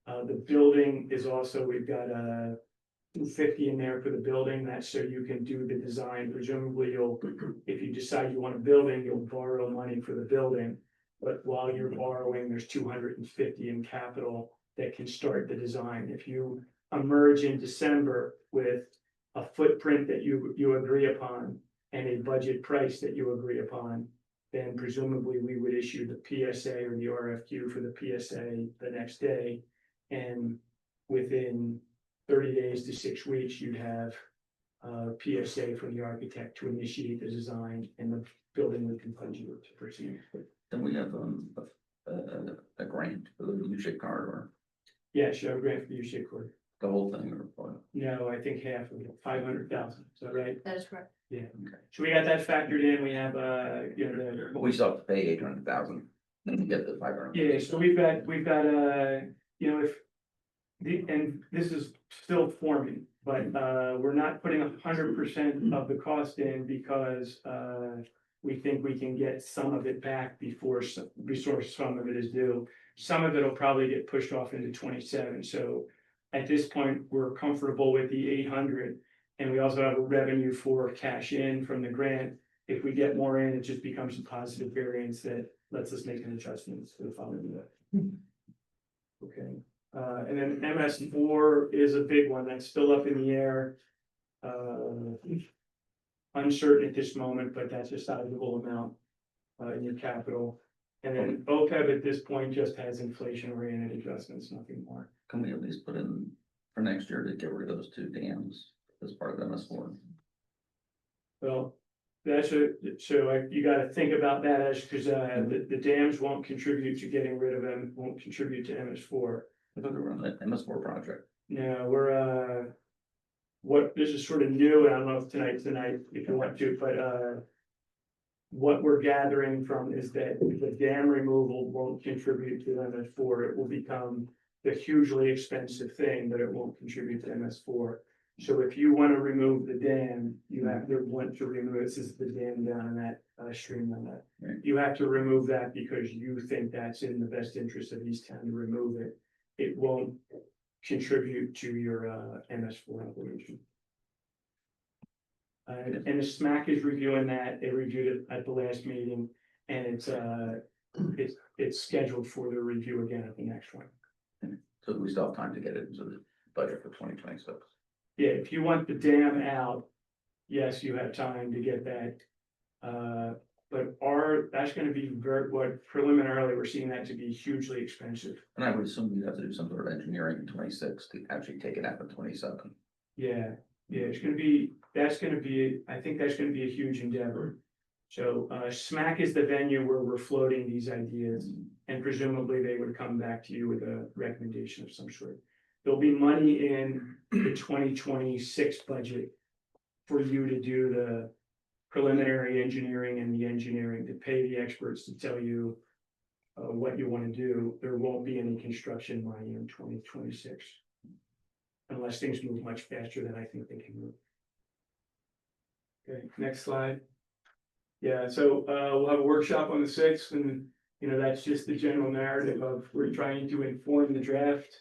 The building is also, we've got 250 in there for the building. That's so you can do the design. Presumably if you decide you want a building, you'll borrow money for the building. But while you're borrowing, there's 250 in capital that can start the design. If you emerge in December with a footprint that you agree upon and a budget price that you agree upon, then presumably we would issue the PSA or the RFQ for the PSA the next day. And within 30 days to 6 weeks, you'd have PSA from the architect to initiate the design, and the building would continue to proceed. Then we have a grant for the U-shaped corridor, Yeah, show grant for the U-shaped corridor. the whole thing or what? No, I think half of it, 500,000, is that right? That is correct. Yeah, Okay. so we got that factored in. We have, you know, But we still have to pay 800,000, then we get the 500. yeah, so we've got, you know, and this is still forming, but we're not putting 100% of the cost in because we think we can get some of it back before some of it is due. Some of it will probably get pushed off into 27. So at this point, we're comfortable with the 800, and we also have a revenue for cash in from the grant. If we get more in, it just becomes a positive variance that lets us make an adjustment to the following year. Okay. And then MS4 is a big one that's still up in the air. Uncertain at this moment, but that's a sizable amount in your capital. And then OPEB at this point just has inflation-oriented adjustments, nothing more. Can we at least put in for next year to get rid of those 2 dams as part of MS4? Well, you gotta think about that as, because the dams won't contribute to getting rid of them, won't contribute to MS4. I thought we were on the MS4 project. No, we're what this is sort of new, and I don't know if tonight's the night if you want to, but what we're gathering from is that the dam removal won't contribute to MS4. It will become the hugely expensive thing, but it won't contribute to MS4. So if you want to remove the dam, you have to want to remove, this is the dam down in that stream on that. Right. You have to remove that because you think that's in the best interest of East Town to remove it. It won't contribute to your MS4 operation. And the SMAC is reviewing that. They reviewed it at the last meeting, and it's scheduled for the review again at the next one. So we still have time to get it into the budget for 2026. Yeah, if you want the dam out, yes, you have time to get that. But that's gonna be what preliminarily, we're seeing that to be hugely expensive. And I would assume you'd have to do some sort of engineering in 26 to actually take it out in 27. Yeah, it's gonna be, I think that's gonna be a huge endeavor. So, SMAC is the venue where we're floating these ideas, and presumably they would come back to you with a recommendation of some sort. There'll be money in the 2026 budget for you to do the preliminary engineering and the engineering, to pay the experts to tell you what you want to do. There won't be any construction money in 2026. Unless things move much faster than I think they can move. Okay, next slide. Yeah, so we'll have a workshop on the 6th, and you know, that's just the general narrative of we're trying to inform the draft.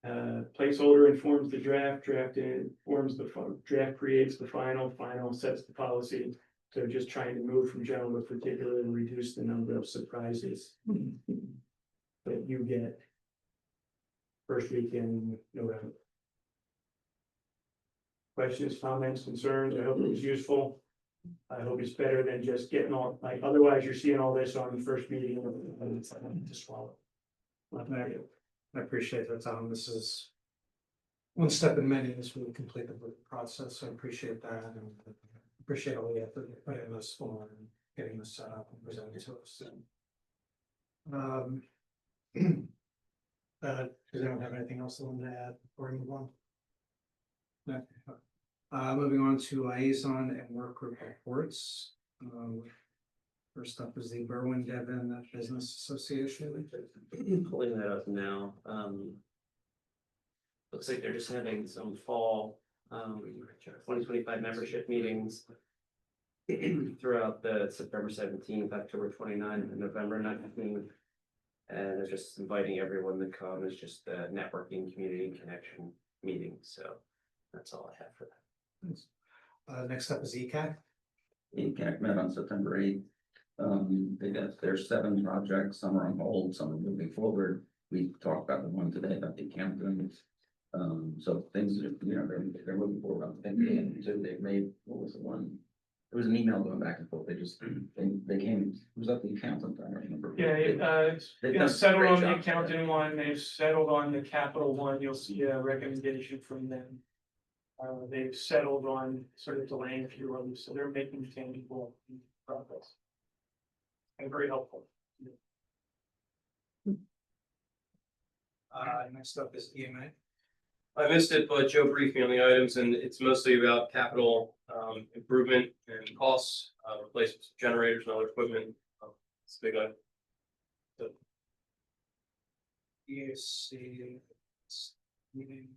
Placeholder informs the draft, draft informs the draft, creates the final sets the policy. So just trying to move from general to particular and reduce the number of surprises that you get first week in November. Questions, comments, concerns? I hope it was useful. I hope it's better than just getting all, like, otherwise you're seeing all this on the first meeting and it's like, to swallow. I appreciate that, Tom. This is one step in many as we complete the process. So I appreciate that and appreciate all the effort you put in this form and getting this set up and presented to us. Does anyone have anything else they want to add before we move on? No. Moving on to liaison and work group reports. First up is the Berwyn Devon Business Association. Pulling that up now, looks like they're just having some fall, 2025 membership meetings throughout the September 17th, October 29th, and November 19th. And they're just inviting everyone to come. It's just a networking community connection meeting. So that's all I have for that. Next up is ECAC. ECAC met on September 8th. They got their 7 projects, some are on hold, some are moving forward. We talked about the one today about the accountants. So things, they're moving forward on thinking, and so they've made, what was the one? There was an email going back and forth, they came, it was up the accountant, I don't remember. Yeah, They've done a settled great on the job. accounting one, they've settled on the capital one, you'll see a recommendation from them. They've settled on sort of delaying a few others, so they're making tangible progress. And very helpful. Next up is EMA. I missed it, but Joe briefed me on the items and it's mostly about capital improvement and costs, replacements of generators and other equipment. It's a big item. EAC meeting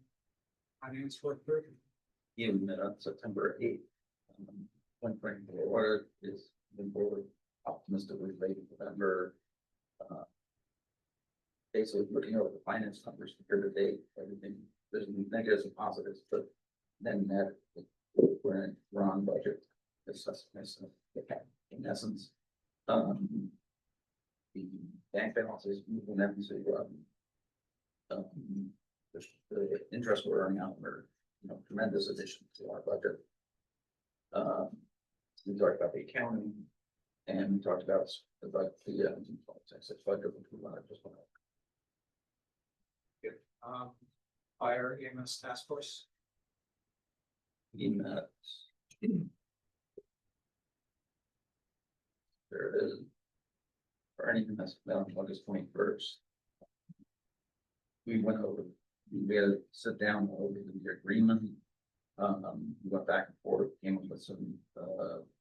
finance work group. Yeah, we met on September 8th. One point for order is moving forward optimistically late November. Basically looking over the finance numbers year to date, everything, there's negatives and positives, but then that we're on budget. In essence, the bank balances moving them to the interest we're earning out are tremendous addition to our budget. We talked about the accounting, and we talked about the budget, budget, which we want to just want to. Fire EMS task force. There it is. For anything that's on August 21st. We went over, we had to sit down over the agreement. We went back and forth, came up with some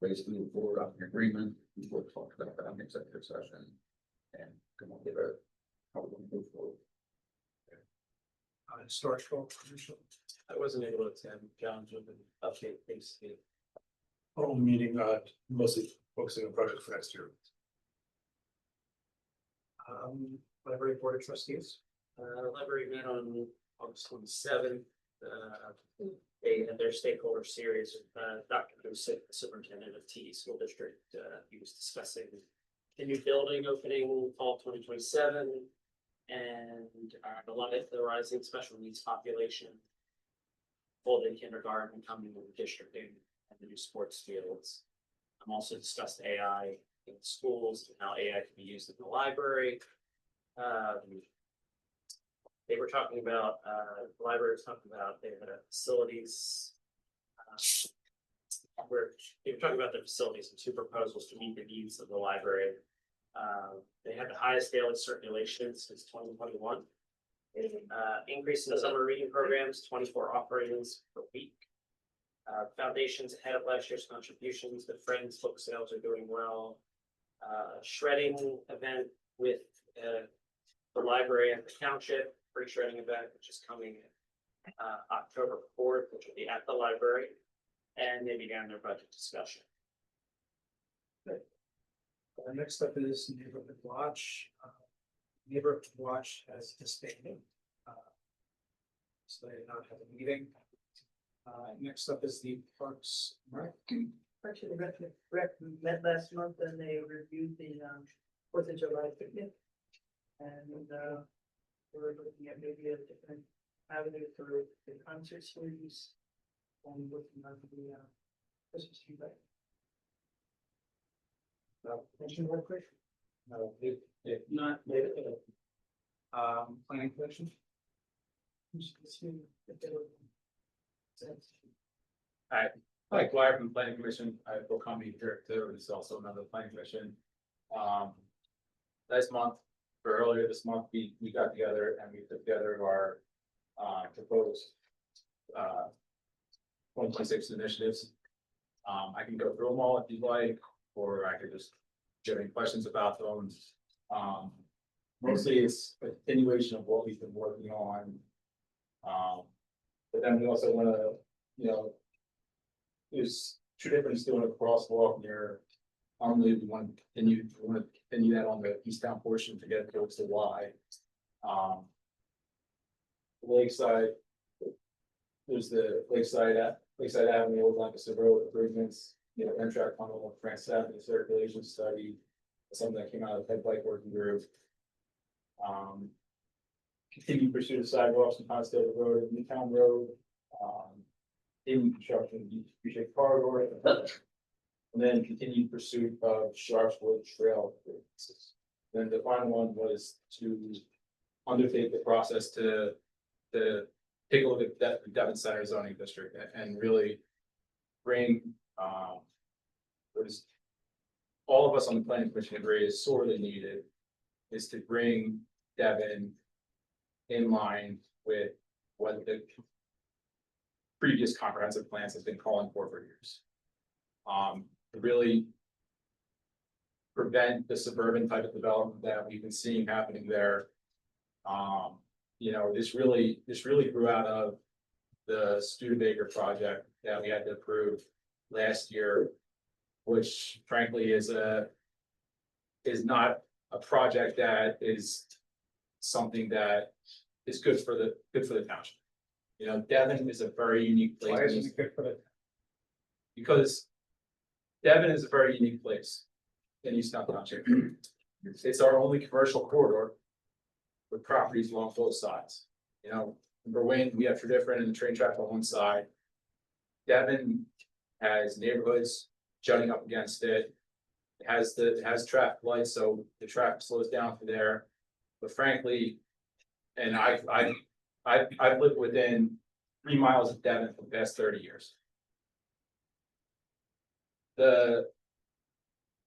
ways to move forward on the agreement. We talked about that in executive session and come up with how we're going to move forward. Historical. I wasn't able to attend John's with an update, things. Whole meeting, mostly focusing on projects for next year. Library Board of Trustees. Library met on August 27th. They had their stakeholder series. Dr. Busick, the superintendent of T School District, he was discussing the new building opening fall 2027 and a lot of the rising special needs population, full day kindergarten coming to the district and the new sports fields. I'm also discussed AI in schools and how AI can be used in the library. They were talking about, the library was talking about they had facilities, where they were talking about their facilities and 2 proposals to meet the needs of the library. They had the highest daily circulation since 2021. Increase in the summer reading programs, 24 offerings per week. Foundations ahead of last year's contributions. The Friends book sales are doing well. Shredding event with the library and the township, free shredding event, which is coming October 4th, which will be at the library. And they began their budget discussion. Next up is Neighborhood Watch. Neighborhood Watch has disbanded. So they did not have a meeting. Next up is the Parks and Rec. actually met last month and they reviewed the, 4th of July picnic. And, we're looking at maybe a different avenue for the concert series. And looking at the, Christmas tree light. Mention real quick. No, if Not, planning commission? Mike Dwyer from the Planning Commission, I will come be director, is also another planning commission. Last month, or earlier this month, we got together and we put together our proposed 1.6 initiatives. I can go through them all if you'd like, or I could just give any questions about them. Mostly it's a continuation of what we've been working on. But then we also want to, you know, there's two different doing a crosswalk near. We want to continue that on the eastbound portion to get towards the Y. Lakeside. There's the Lakeside Avenue, Old Lancaster Road improvements, you know, Amtrak tunnel, France Avenue circulation study, something that came out of the head bike working group. Continued pursuit of sidewalks on Constable Road and Newtown Road. In construction, appreciate corridor. And then continued pursuit of Sharpswood Trail. Then the final one was to undertake the process to take a look at the Devon Center zoning district and really bring, there's all of us on the planning commission agree is sorely needed, is to bring Devon in line with what the previous comprehensive plans has been calling for years. To really prevent the suburban type of development that we've been seeing happening there. You know, this really grew out of the Studebaker project that we had to approve last year, which frankly is not a project that is something that is good for the township. You know, Devon is a very unique place. Why isn't it good for the? Because Devon is a very unique place in Easttown Township. It's our only commercial corridor with properties along both sides. You know, in Berwyn, we have Tredyffrin and the train track on one side. Devon has neighborhoods jutting up against it. It has traffic lights, so the traffic slows down through there. But frankly, and I've lived within 3 miles of Devon for the past 30 years.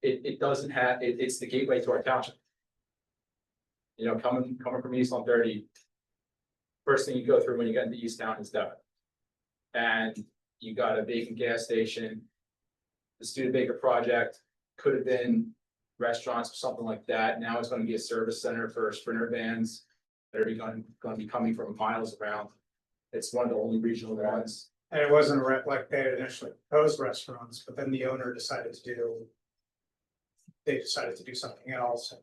It doesn't have, it's the gateway to our township. You know, coming from East on 30, first thing you go through when you get into Easttown is Devon. And you got a vacant gas station. The Studebaker project could have been restaurants or something like that. Now it's going to be a service center for Sprinter vans that are going to be coming from miles around. It's one of the only regional ones. And it wasn't like they had initially proposed restaurants, but then the owner decided to do. They decided to do something else and.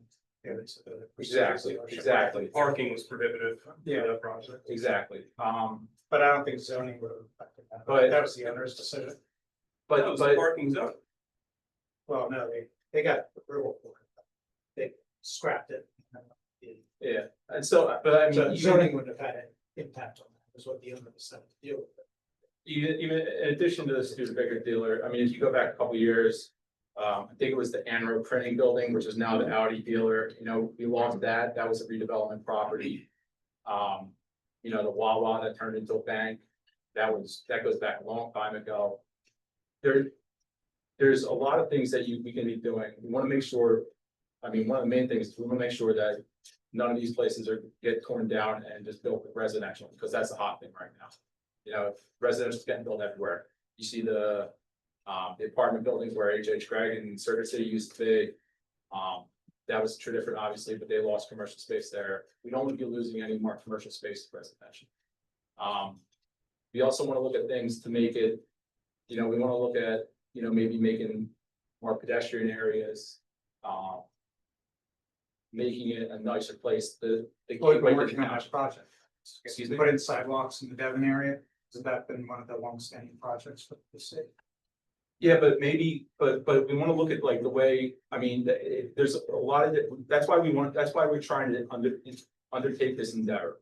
Exactly. Parking was prohibitive. Yeah. That project. Exactly. But I don't think zoning would have affected that. But- That was the owner's decision. But Parking zone. Well, no, they got approval for it. They scrapped it. yeah, and so, but I So mean, zoning wouldn't have had an impact on that, is what the owner decided to deal with. even in addition to the Studebaker dealer, I mean, if you go back a couple years. I think it was the Anro printing building, which is now the Audi dealer, you know, we lost that, that was a redevelopment property. You know, the Wawa that turned into a bank, that goes back a long time ago. There's a lot of things that we can be doing, we wanna make sure, I mean, one of the main things, is we wanna make sure that none of these places get torn down and just built with residential, because that's a hot thing right now. You know, residential is getting built everywhere, you see the apartment buildings where H.H. Gregg and Circuit City used to be. That was Tredyffrin, obviously, but they lost commercial space there. We don't want to be losing any more commercial space to residential. We also want to look at things to make it, you know, we want to look at, you know, maybe making more pedestrian areas. Making it a nicer place, the We've gateway been to working the on that township. project. Excuse me? Put in sidewalks in the Devon area, has that been one of the long-standing projects for the city? Yeah, but maybe, but we wanna look at like the way, I mean, there's a lot of, that's why we're trying to undertake this endeavor.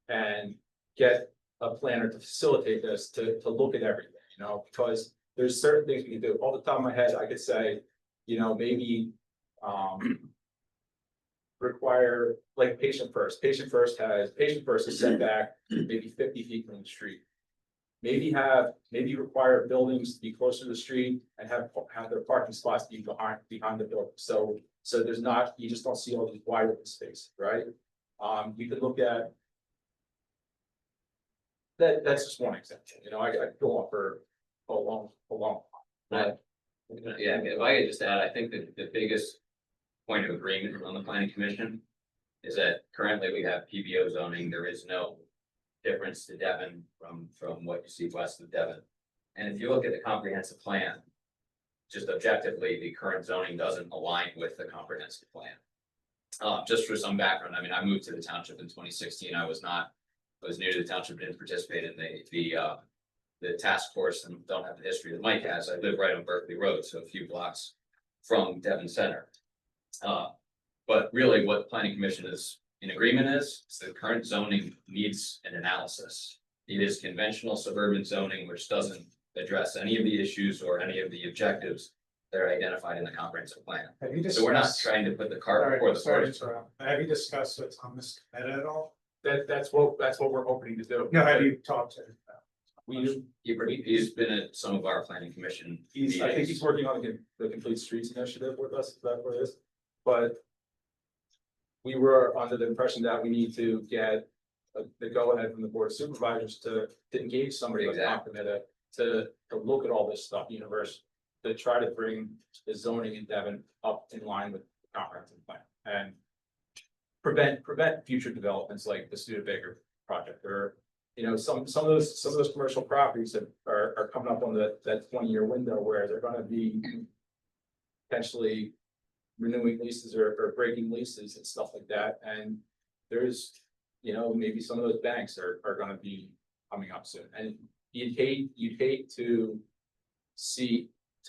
And get a planner to facilitate this, to look at everything, you know, because there's certain things we can do. Off the top of my head, I could say, you know, maybe, require, like, patient first is set back maybe 50 feet from the street. Maybe require buildings to be closer to the street and have their parking spots be behind the building, so there's not, you just don't see all these wide open spaces, right? You could look at. That's just one example, you know, I could go on for a long. But, yeah, if I could just add, I think that the biggest point of agreement on the planning commission is that currently we have PBO zoning, there is no difference to Devon from what you see west of Devon. And if you look at the comprehensive plan, just objectively, the current zoning doesn't align with the comprehensive plan. Just for some background, I mean, I moved to the township in 2016, I was new to the township, didn't participate in the task force, and don't have the history that Mike has. I live right on Berkeley Road, so a few blocks from Devon Center. But really what the planning commission is in agreement is the current zoning needs an analysis. It is conventional suburban zoning, which doesn't address any of the issues or any of the objectives that are identified in the comprehensive plan. Have you So we're not discussed? trying to put the cart before the Sorry to horse. interrupt. Have you discussed what's on this committee at all? That's what we're hoping to do. No, have you talked to him about? He's been at some of our planning commission I think meetings. he's working on the Complete Streets Initiative with us, is that what it is? But we were under the impression that we need to get the go-ahead from the Board of Supervisors to engage somebody like Complimenta to look at all this stuff, universe, to try to bring the zoning in Devon up in line with the comprehensive plan and prevent future developments like the Studebaker project, or, you know, some of those commercial properties that are coming up on that 20-year window where they're gonna be potentially renewing leases or breaking leases and stuff like that. And there's, you know, maybe some of those banks are gonna be coming up soon. And you'd hate to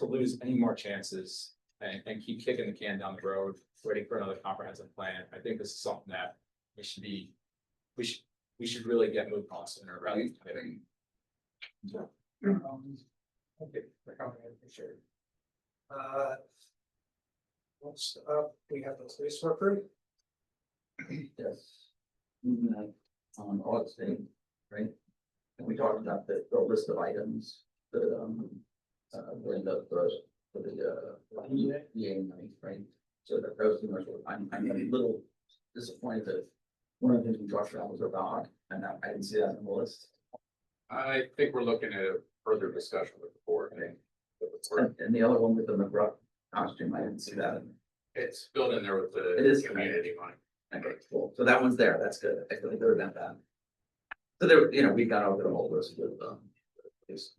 lose any more chances and keep kicking the can down the road, waiting for another comprehensive plan. I think this is something that we should really get moved on sooner rather than later. Okay, for comprehensive, sure. Next up, we have the police worker. Yes. On August 8th, right? And we talked about the list of items that, during the EA night, right? So that was the most, I'm a little disappointed that one of the things we talked about was our dog, and I didn't see that on the list. I think we're looking at a further discussion with the board. And the other one with the McGruff costume, I didn't see that. It's built in there with the It is community money. Okay, cool. So that one's there. That's good. I feel like they're about that. So there, you know, we got over the whole list with, this.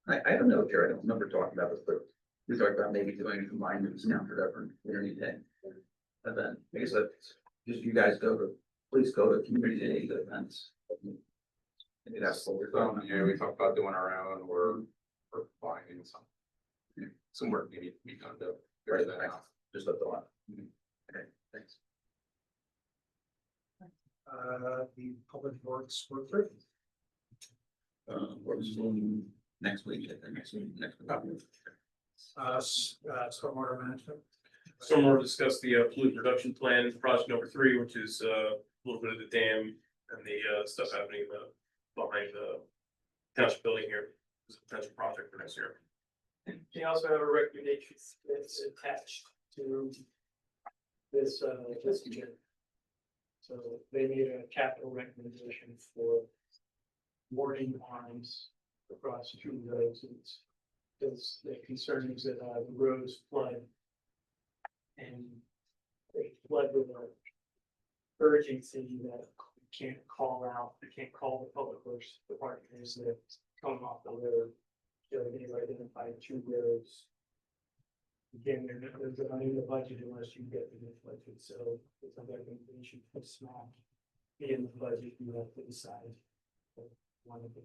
I don't know, Jared, I don't remember talking about this, but we talked about maybe doing a combined news now for different community day. And then, I guess that's, just you guys please go to community day events. Maybe that's what we're talking about. Yeah, we talked about doing our own or finding some work maybe to be done to figure that out. Just a thought. Okay, thanks. The public works worker. We're doing next week, I think, next week. Stormwater management. Stormwater discussed the pollutant reduction plan, project number 3, which is a little bit of the dam and the stuff happening behind the township building here. It's a potential project for next year. They also have a recommendation that's attached to this agenda. So they made a capital recommendation for warning arms across 2 roads. Because the concern is that the roads flood. And they flood with an urgency that you can't call out, you can't call the public works department as they're coming off the road. So they identified 2 roads. Again, there's not in the budget unless you get to the budget, so it's a recommendation for small. Be in the budget, you have to decide. One of them.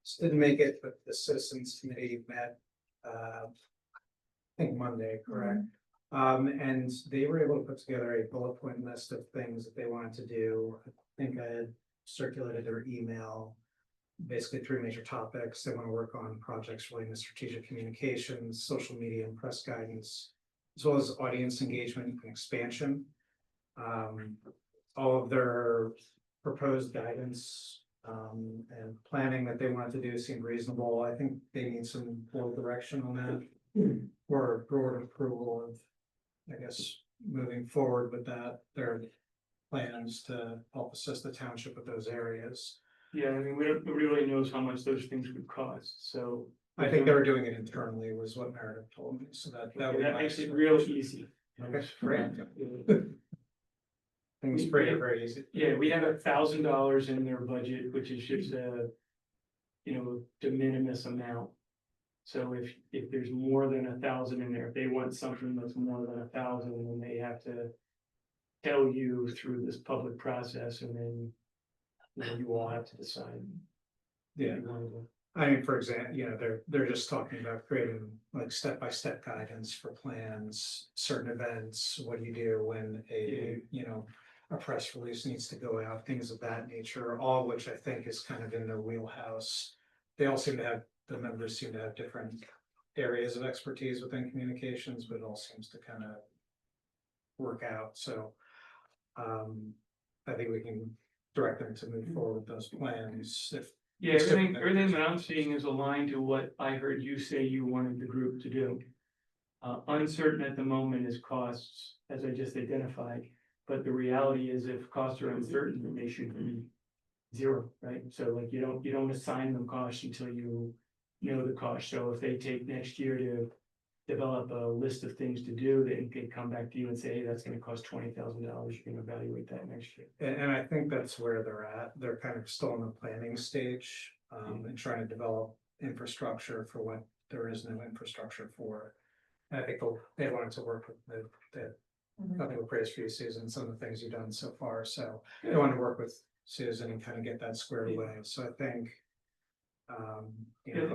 Just didn't make it, but the citizens committee met, I think Monday, correct? And they were able to put together a bullet point list of things that they wanted to do. I think I had circulated their email. Basically, three major topics. They want to work on projects relating to strategic communications, social media and press guidance, as well as audience engagement and expansion. All of their proposed guidance and planning that they wanted to do seemed reasonable. I think they need some board direction on that. Or board approval of, I guess, moving forward with that, their plans to help assist the township with those areas. Yeah, I mean, nobody really knows how much those things would cost, so. I think they were doing it internally was what Meredith told me, so that. would be That my makes it real easy. Okay, great. Yeah. Things pretty, very easy. Yeah, we have $1,000 in their budget, which is just a, de minimis amount. So if there's more than 1,000 in there, if they want something that's more than 1,000, then they have to tell you through this public process, and then you all have to decide. Yeah. I mean, for example, they're just talking about creating like step-by-step guidance for plans, certain events, what do you do when a press release needs to go out, things of that nature, all of which I think is kind of in their wheelhouse. They all seem to have, the members seem to have different areas of expertise within communications, but it all seems to kind of work out, so I think we can direct them to move forward with those plans if. Yeah, everything that I'm seeing is aligned to what I heard you say you wanted the group to do. Uncertain at the moment is costs, as I just identified, but the reality is if costs are uncertain, then they should be zero, right? So like you don't assign them costs until you know the cost. So if they take next year to develop a list of things to do, they can come back to you and say, hey, that's gonna cost $20,000, you can evaluate that next year. And I think that's where they're at. They're kind of still in the planning stage, and trying to develop infrastructure for what there is no infrastructure for. And I think they wanted to work with nothing with praise for you, Susan, some of the things you've done so far. So they want to work with Susan and kind of get that squared away. So I think,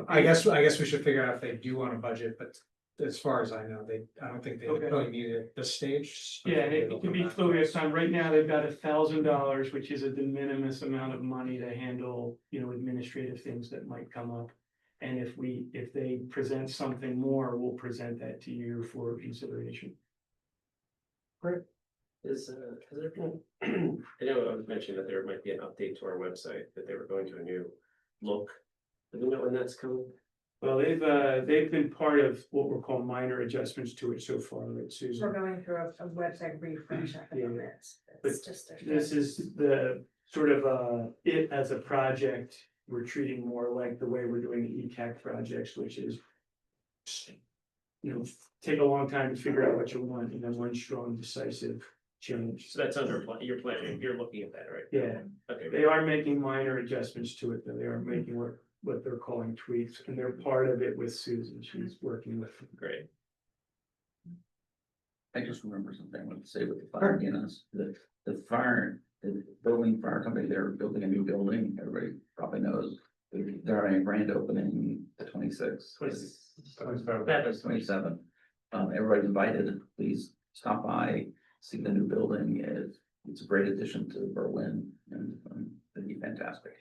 I guess we should figure out if they do want a budget, but as far as I know, I don't think they really need it at this stage. Yeah, and it can be clear, Tom, right now they've got $1,000, which is a de minimis amount of money to handle, administrative things that might come up. And if they present something more, we'll present that to you for consideration. Great. Has there been, I know I was mentioning that there might be an update to our website, that they were going to a new look. Do we know when that's coming? Well, they've been part of what we're calling minor adjustments to it so far, right, Susan? We're going through a website refresh. It's just. This is the sort of it as a project. We're treating more like the way we're doing the ECAC projects, which is, take a long time to figure out what you want, and then one strong, decisive change. So that's under your planning, you're looking at that, right? Yeah, Okay. they are making minor adjustments to it, though. They are making what they're calling tweaks, and they're part of it with Susan. She's working with them. Great. I just remember something I wanted to say with the fire units, the building fire company, they're building a new building, everybody probably knows. They're having a grand opening the 26th. 27th. Everybody's invited, please stop by, see the new building, it's a great addition to Berlin, and it'd be fantastic.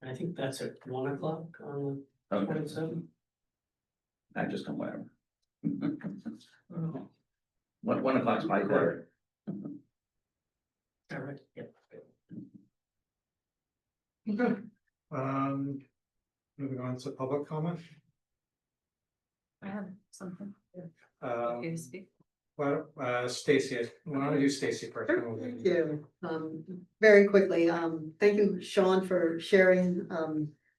I think that's at 1 o'clock on the Okay. 27th. I just come whenever. 1 o'clock's my quarter. All right, yep. Okay. Moving on to public comment. I have something. Um, Well, Stacy, why don't I do Stacy first? then we'll Thank do- you. Very quickly, thank you, Sean, for sharing,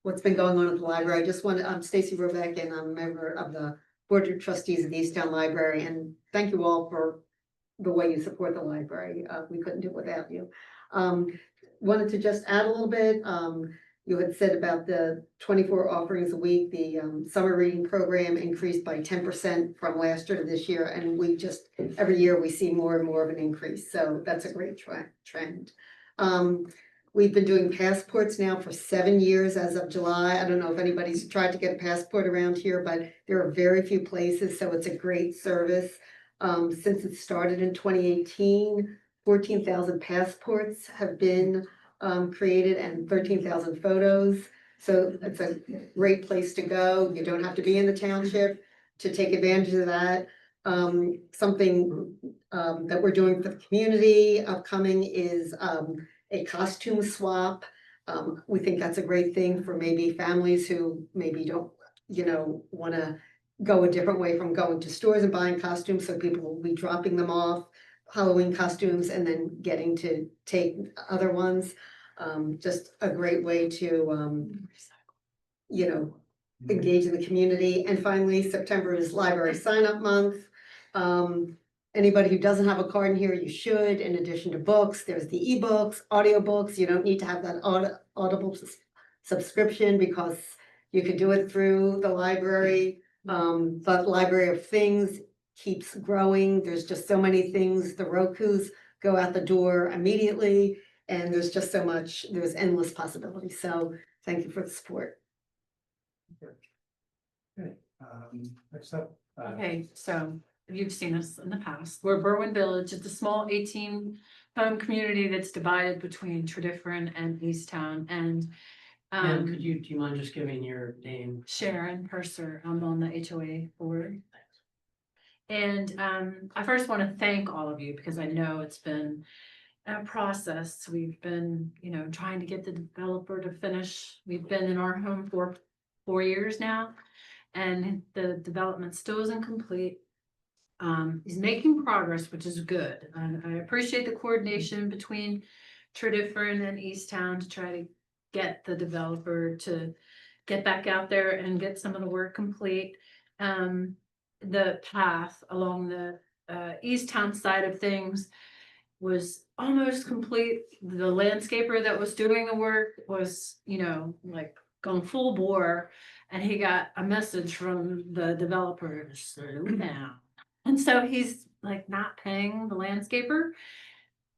what's been going on at the library. I just want to, I'm Stacy Robeck, and I'm a member of the Board of Trustees of the Easttown Library, and thank you all for the way you support the library. We couldn't do it without you. Wanted to just add a little bit. You had said about the 24 offerings a week, the summer reading program increased by 10% from last year to this year, and we just, every year we see more and more of an increase, so that's a great trend. We've been doing passports now for 7 years as of July. I don't know if anybody's tried to get a passport around here, but there are very few places, so it's a great service. Since it started in 2018, 14,000 passports have been created and 13,000 photos. So it's a great place to go. You don't have to be in the township to take advantage of that. Something that we're doing for the community upcoming is a costume swap. We think that's a great thing for maybe families who maybe don't, wanna go a different way from going to stores and buying costumes, so people will be dropping them off, Halloween costumes, and then getting to take other ones. Just a great way to, engage in the community. And finally, September is Library Sign-Up Month. Anybody who doesn't have a card in here, you should. In addition to books, there's the ebooks, audiobooks. You don't need to have that Audible subscription because you could do it through the library. The Library of Things keeps growing. There's just so many things. The Rokus go out the door immediately, and there's just so much. There's endless possibilities. So thank you for the support. Okay, next up. Okay, so you've seen us in the past. We're Berwyn Village. It's a small 18-home community that's divided between Tredyffrin and Easttown. And And do you mind just giving your name? Sharon Purser, I'm on the HOA board. And I first want to thank all of you because I know it's been a process. We've been, trying to get the developer to finish. We've been in our home for 4 years now, and the development still isn't complete. He's making progress, which is good. And I appreciate the coordination between Tredyffrin and Easttown to try to get the developer to get back out there and get some of the work complete. The path along the Easttown side of things was almost complete. The landscaper that was doing the work was, like going full bore, and he got a message from the developer to slow down. And so he's like not paying the landscaper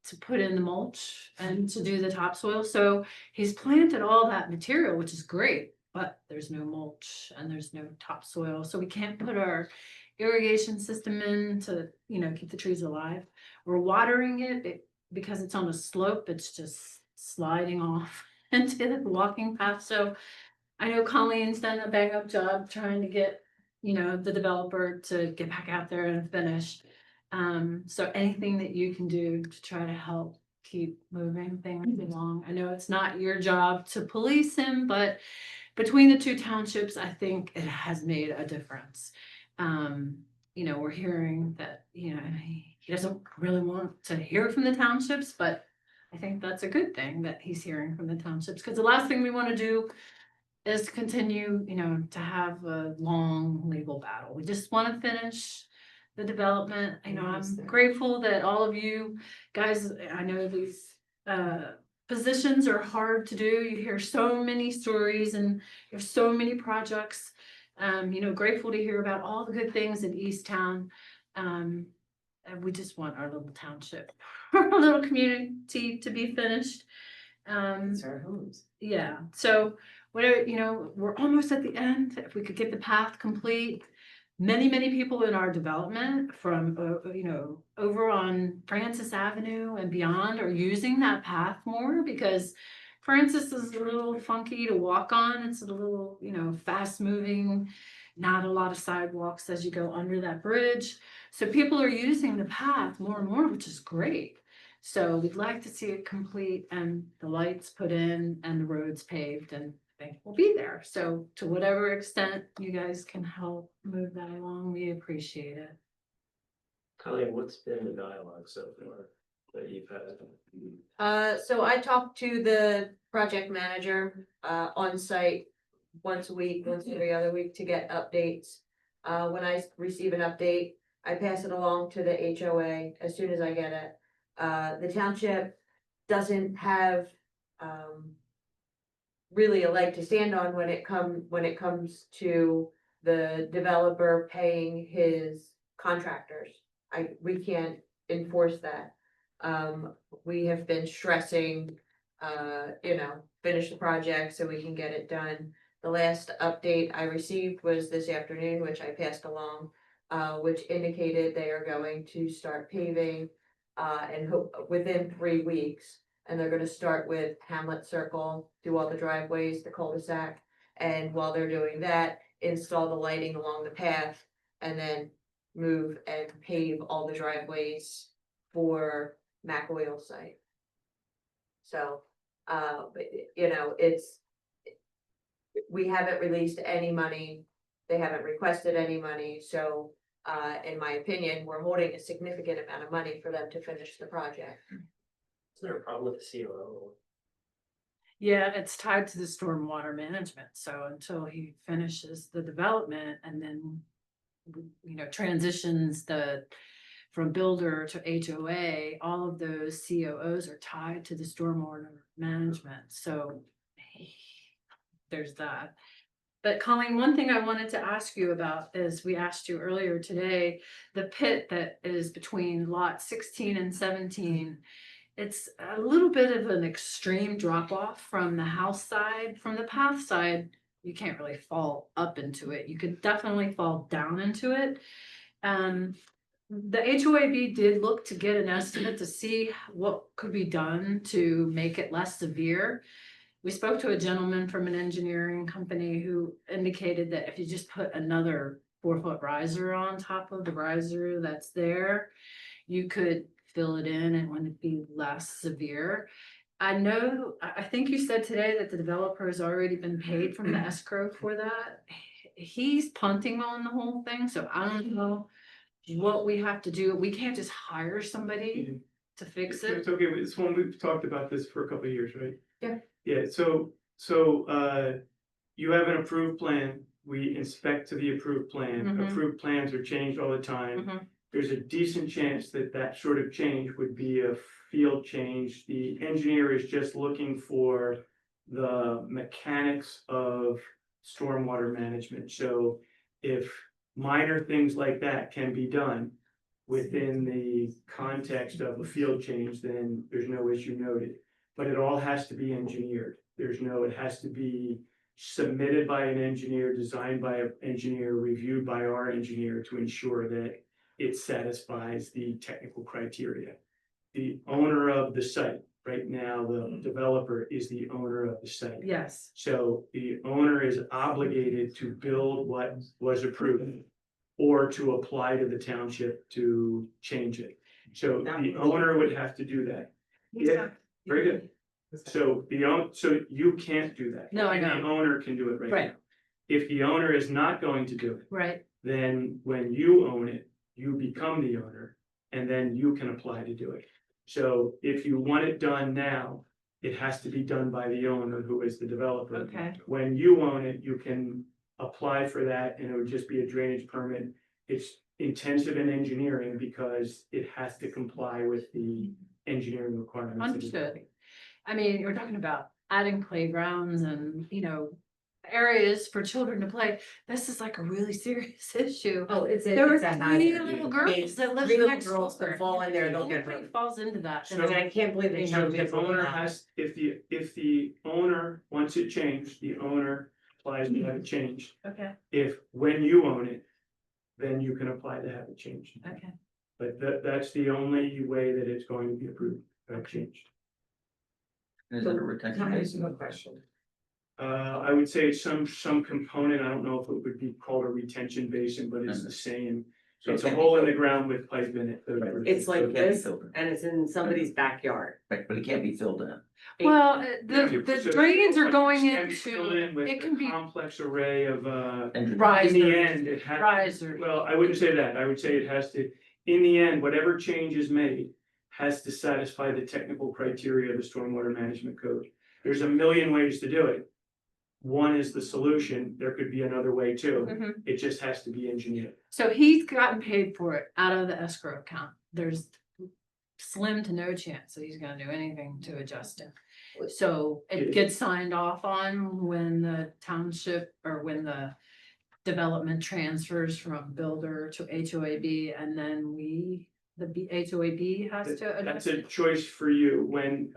to put in the mulch and to do the topsoil. So he's planted all that material, which is great, but there's no mulch and there's no topsoil. So we can't put our irrigation system in to, keep the trees alive. We're watering it because it's on a slope. It's just sliding off into the walking path. So I know Colleen's done a bang up job trying to get, the developer to get back out there and finish. So anything that you can do to try to help keep moving things along. I know it's not your job to police him, but between the two townships, I think it has made a difference. We're hearing that, he doesn't really want to hear from the townships, but I think that's a good thing that he's hearing from the townships, because the last thing we want to do is to continue, to have a long legal battle. We just want to finish the development. I'm grateful that all of you guys, I know these positions are hard to do. You hear so many stories and there's so many projects. Grateful to hear about all the good things in Easttown. And we just want our little township, our little community to be finished. It's our homes. Yeah, so whatever, we're almost at the end. If we could get the path complete. Many people in our development from, over on Francis Avenue and beyond are using that path more because Francis is a little funky to walk on. It's a little, fast moving, not a lot of sidewalks as you go under that bridge. So people are using the path more and more, which is great. So we'd like to see it complete and the lights put in and the roads paved, and I think we'll be there. So to whatever extent you guys can help move that along, we appreciate it. Colleen, what's been the dialogue so far that you've had? So I talked to the project manager, on site once a week, once every other week to get updates. When I receive an update, I pass it along to the HOA as soon as I get it. The township doesn't have, really a leg to stand on when it comes to the developer paying his contractors. We can't enforce that. We have been stressing finish the project so we can get it done. The last update I received was this afternoon, which I passed along, which indicated they are going to start paving, within 3 weeks. And they're gonna start with Hamlet Circle, do all the driveways, the cul-de-sac, and while they're doing that, install the lighting along the path, and then move and pave all the driveways for Mac Oil site. So, we haven't released any money, they haven't requested any money, so, in my opinion, we're holding a significant amount of money for them to finish the project. Is there a problem with the COO? Yeah, it's tied to the stormwater management, so until he finishes the development and then, transitions from builder to HOA, all of those COOs are tied to the stormwater management, so there's that. But Colleen, one thing I wanted to ask you about is, we asked you earlier today, the pit that is between lot 16 and 17. It's a little bit of an extreme drop off from the house side. From the path side, you can't really fall up into it. You could definitely fall down into it. The HOAB did look to get an estimate to see what could be done to make it less severe. We spoke to a gentleman from an engineering company who indicated that if you just put another 4-foot riser on top of the riser that's there, you could fill it in and wouldn't be less severe. I think you said today that the developer has already been paid from the escrow for that. He's punting on the whole thing, so I don't know what we have to do. We can't just hire somebody to fix it. It's okay, it's one, we've talked about this for a couple of years, right? Yeah. Yeah, so, you have an approved plan, we inspect to the approved plan, Mhm. approved plans are changed all the time. Mhm. There's a decent chance that that sort of change would be a field change. The engineer is just looking for the mechanics of stormwater management. So if minor things like that can be done within the context of a field change, then there's no issue noted. But it all has to be engineered. It has to be submitted by an engineer, designed by an engineer, reviewed by our engineer to ensure that it satisfies the technical criteria. The owner of the site, right now, the developer is the owner of the site. Yes. So the owner is obligated to build what was approved or to apply to the township to change it. So the owner would have to do that. Yeah, very good. So so you can't do that. No, I know. The owner can do it right Right. now. If the owner is not going to do it, Right. then when you own it, you become the owner, and then you can apply to do it. So if you want it done now, it has to be done by the owner, who is the developer. Okay. When you own it, you can apply for that, and it would just be a drainage permit. It's intensive in engineering because it has to comply with the engineering requirements. of the Understood. I mean, you're talking about adding playgrounds and, areas for children to play. This is like a really serious issue. Oh, There were 3 little girls that live next door. fall in there, they'll get Everybody hurt. falls into that. So- And I can't believe they So chose it the owner has, if the owner wants it changed, the owner applies to have it changed. Okay, When you own it, then you can apply to have it changed. okay. But that's the only way that it's going to be approved, changed. Is it a retention basin? question. I would say some component, I don't know if it would be called a retention basin, but it's the same. So It's a hole in the ground with pipe in it. It's So like it can't be this, filled in. and it's in somebody's backyard. Right, but it can't be filled in. Well, Yeah, the so drains are going it can be filled in into, with it a can be complex array of, in the risers, end, it has. risers. Well, I wouldn't say that. I would say it has to, in the end, whatever change is made has to satisfy the technical criteria of the stormwater management code. There's a million ways to do it. One is the solution. There could be another way too. Mhm. It just has to be engineered. So he's gotten paid for it out of the escrow account. There's slim to no chance that he's gonna do anything to adjust it. So it gets signed off on when the township or when the development transfers from builder to HOAB, and then we HOAB has to That's address a it? choice for you. When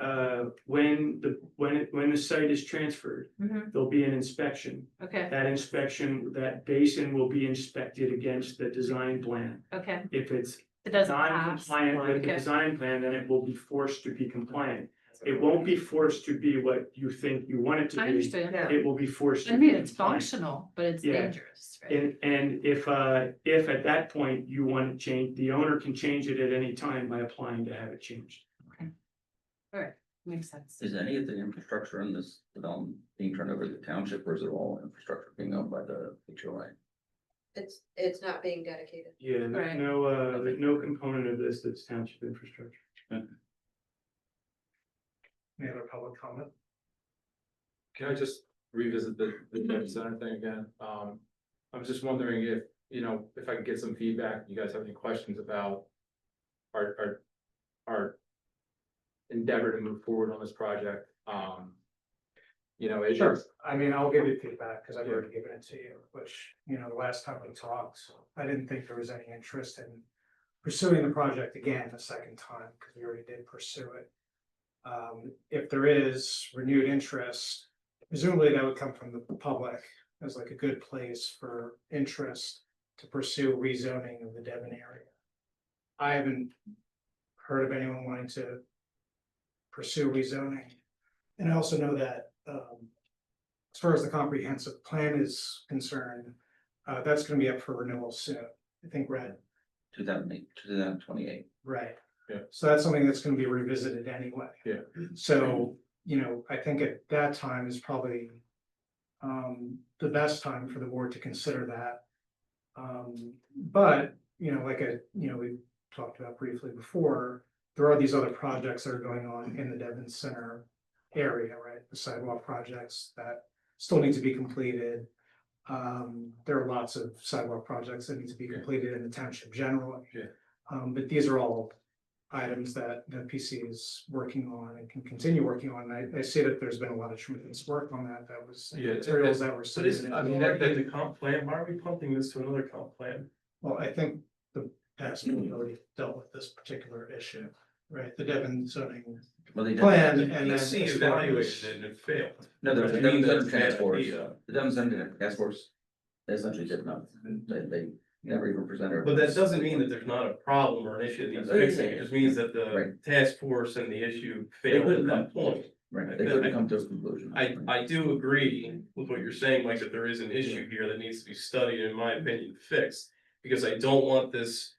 the site is transferred, Mhm, there'll be an inspection. okay, That inspection, that basin will be inspected against the design plan. okay, If it's it doesn't pass. non-compliant with the Okay. design plan, then it will be forced to be compliant. It won't be forced to be what you think you want it to I be. understand. It will be forced. I to mean, be it's compliant. functional, but it's Yeah. dangerous, right? And if at that point you want to change, the owner can change it at any time by applying to have it changed. Makes sense. Is any of the infrastructure in this development being turned over to the township, or is it all infrastructure being owned by the HOA? It's not being dedicated. Yeah, Right. there's no component of this that's township infrastructure. Any other public comment? Can I just revisit the debt center thing again? I'm just wondering if, if I could get some feedback, you guys have any questions about our endeavor to move forward on this project? It's Sure, just, I mean, I'll give you feedback, because I've already given it to you, which, the last time we talked, I didn't think there was any interest in pursuing the project again a second time, because we already did pursue it. If there is renewed interest, presumably that would come from the public as like a good place for interest to pursue rezoning of the Devon area. I haven't heard of anyone wanting to pursue rezoning. And I also know that, as far as the comprehensive plan is concerned, that's gonna be up for renewal soon. I think we're at 2028. right. Yeah. So that's something that's gonna be revisited anyway. Yeah. So, I think at that time is probably the best time for the board to consider that. But, we talked about briefly before, there are these other projects that are going on in the Devon Center area, right? The sidewalk projects that still need to be completed. There are lots of sidewalk projects that need to be completed in the township generally. Yeah. But these are all items that the PC is working on and can continue working on. I see that there's been a lot of tremendous work on that. That was Yeah, materials that were So this, submitted. I mean, that's the comp plan, why are we pumping this to another comp plan? Well, I think the past board already dealt with this particular issue, right? The Devon zoning Well, they did. plan and then. PC as far as- evaluated it and it failed. No, the I mean, Devon Center the Task Force, PSP, the Devon Center Task Force, they essentially did nothing. They never even presented. But that doesn't mean that there's not a problem or an issue that needs fixing, it just means that the Right. task force and the issue They failed at couldn't that come, point. right, they couldn't come to a conclusion. I do agree with what you're saying, Mike, that there is an issue here that needs to be studied, in my opinion, fixed. Because I don't want this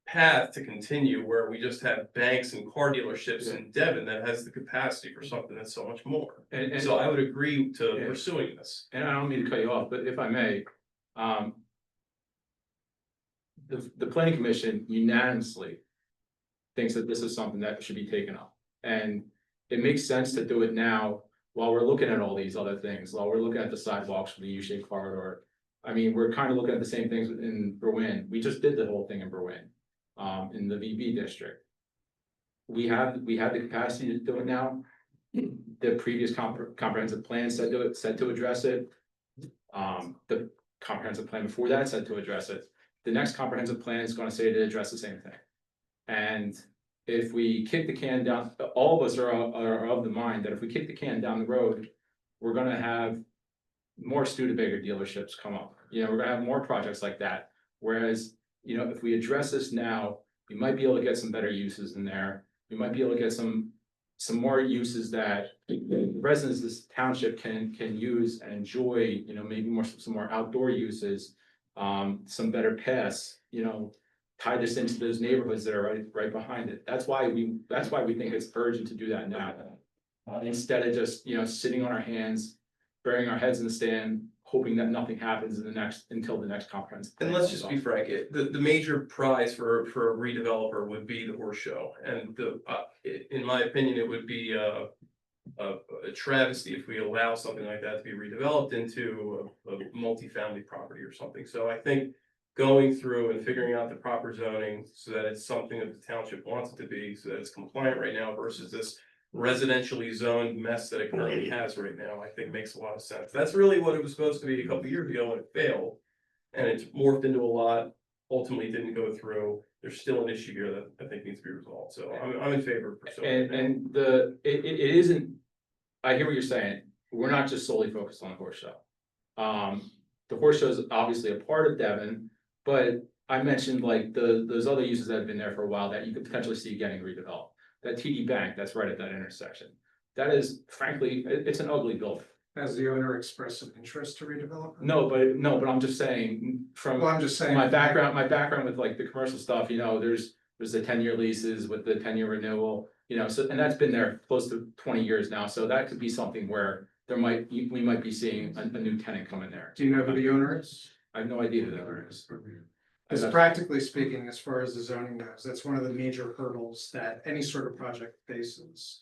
path to continue where we just have banks and car dealerships in Devon that has the capacity for something that's so much more. and So I would agree to Yeah. pursuing this. and I don't mean to cut you off, but if I may, the planning commission unanimously thinks that this is something that should be taken up. And it makes sense to do it now while we're looking at all these other things, while we're looking at the sidewalks for the U-shaped corridor. I mean, we're kind of looking at the same things in Berwyn. We just did the whole thing in Berwyn, in the VB district. We have the capacity to do it now. The previous comprehensive plan said to address it. The comprehensive plan before that said to address it. The next comprehensive plan is gonna say to address the same thing. And if we kick the can down, all of us are of the mind that if we kick the can down the road, we're gonna have more Studebaker dealerships come up. We're gonna have more projects like that. Whereas, if we address this now, we might be able to get some better uses in there. We might be able to get some more uses that residents of this township can use and enjoy, maybe some more outdoor uses. Some better paths, tie this into those neighborhoods that are right behind it. That's why we think it's urgent to do that now. Instead of just, sitting on our hands, burying our heads in the sand, hoping that nothing happens until the next conference. And let's just be frank, the major prize for a redeveloper would be the horse show. And in my opinion, it would be a travesty if we allow something like that to be redeveloped into a multifamily property or something. So I think going through and figuring out the proper zoning so that it's something that the township wants it to be, so that it's compliant right now versus this residentially zoned mess that it currently has right now, I think makes a lot of sense. That's really what it was supposed to be a couple years ago when it failed. And it's morphed into a lot, ultimately didn't go through. there's still an issue here that I think needs to be resolved, so I'm in favor of pursuing. And it isn't, I hear what you're saying, we're not just solely focused on the horse show. The horse show is obviously a part of Devon, but I mentioned like those other uses that have been there for a while that you could potentially see getting redeveloped. That TD Bank, that's right at that intersection. That is frankly, it's an ugly building. Has the owner expressed an interest to redevelop? it? No, but I'm just saying from. Well, I'm just saying. My background with like the commercial stuff, there's the 10-year leases with the 10-year renewal, so, and that's been there close to 20 years now, so that could be something where we might be seeing a new tenant come in there. Do you know who the owner is? I have no idea who the owner is. Because practically speaking, as far as the zoning goes, that's one of the major hurdles that any sort of project faces.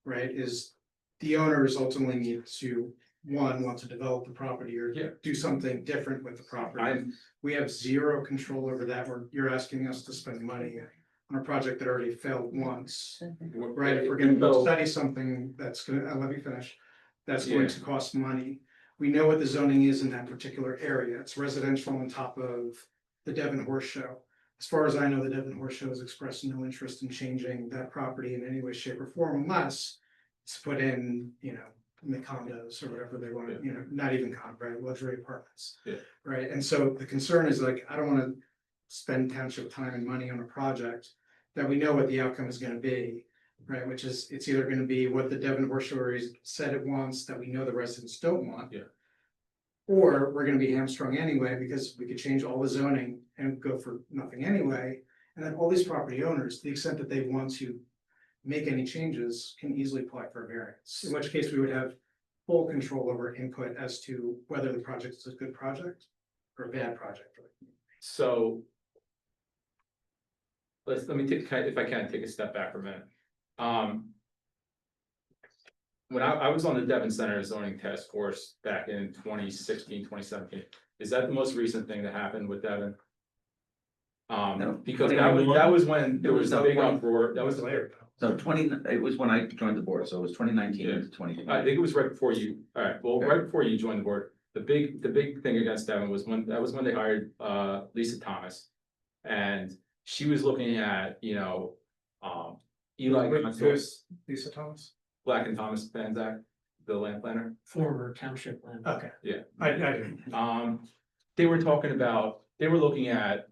Right, is the owners ultimately need to, want to develop the property or do something different with the property. We have zero control over that, where you're asking us to spend money on a project that already failed once. Right, if we're gonna go study something that's gonna, let me finish, that's going to cost money. We know what the zoning is in that particular area. It's residential on top of the Devon Horse Show. As far as I know, the Devon Horse Show has expressed no interest in changing that property in any way, shape, or form, unless it's put in, in the condos or whatever they want, not even condo, right, luxury apartments. Yeah. Right, and so the concern is like, I don't wanna spend township time and money on a project that we know what the outcome is gonna be, right, which is, it's either gonna be what the Devon Horse Show said it wants, that we know the residents don't want. Yeah. Or we're gonna be hamstrung anyway, because we could change all the zoning and go for nothing anyway. And then all these property owners, to the extent that they want to make any changes, can easily apply for a variance. In which case we would have full control over input as to whether the project is a good project or a bad project. So. Let me take, if I can, take a step back for a minute. When I was on the Devon Center zoning task force back in 2016, 2017, is that the most recent thing that happened with Devon? No. Because that was when there was a big uproar, that was later. So it was when I joined the board, so it was 2019 to 2020. I think it was right before you, all right, well, right before you joined the board, the big thing against Devon was when they hired Lisa Thomas. And she was looking at, Eli. Who's Lisa Thomas? Black and Thomas Banzak, the land planner. Former township land. Okay. Yeah. I didn't. They were looking at,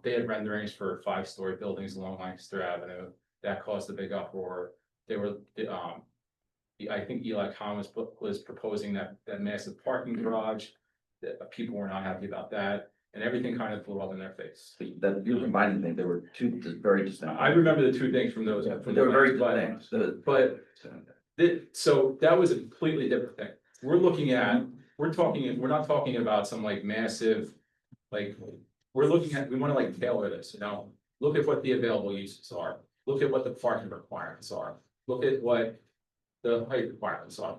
they had renderings for 5-story buildings along Lancaster Avenue. That caused a big uproar. They were, I think Eli Thomas was proposing that massive parking garage. That people were not happy about that, and everything kind of blew up in their face. That you're combining things, there were two very distinct. I remember the two things from those. Yeah, from they were very the- distinct. But so that was a completely different thing. We're not talking about some like massive, like, we wanna like tailor this, look at what the available uses are. Look at what the parking requirements are. Look at what the height requirements are.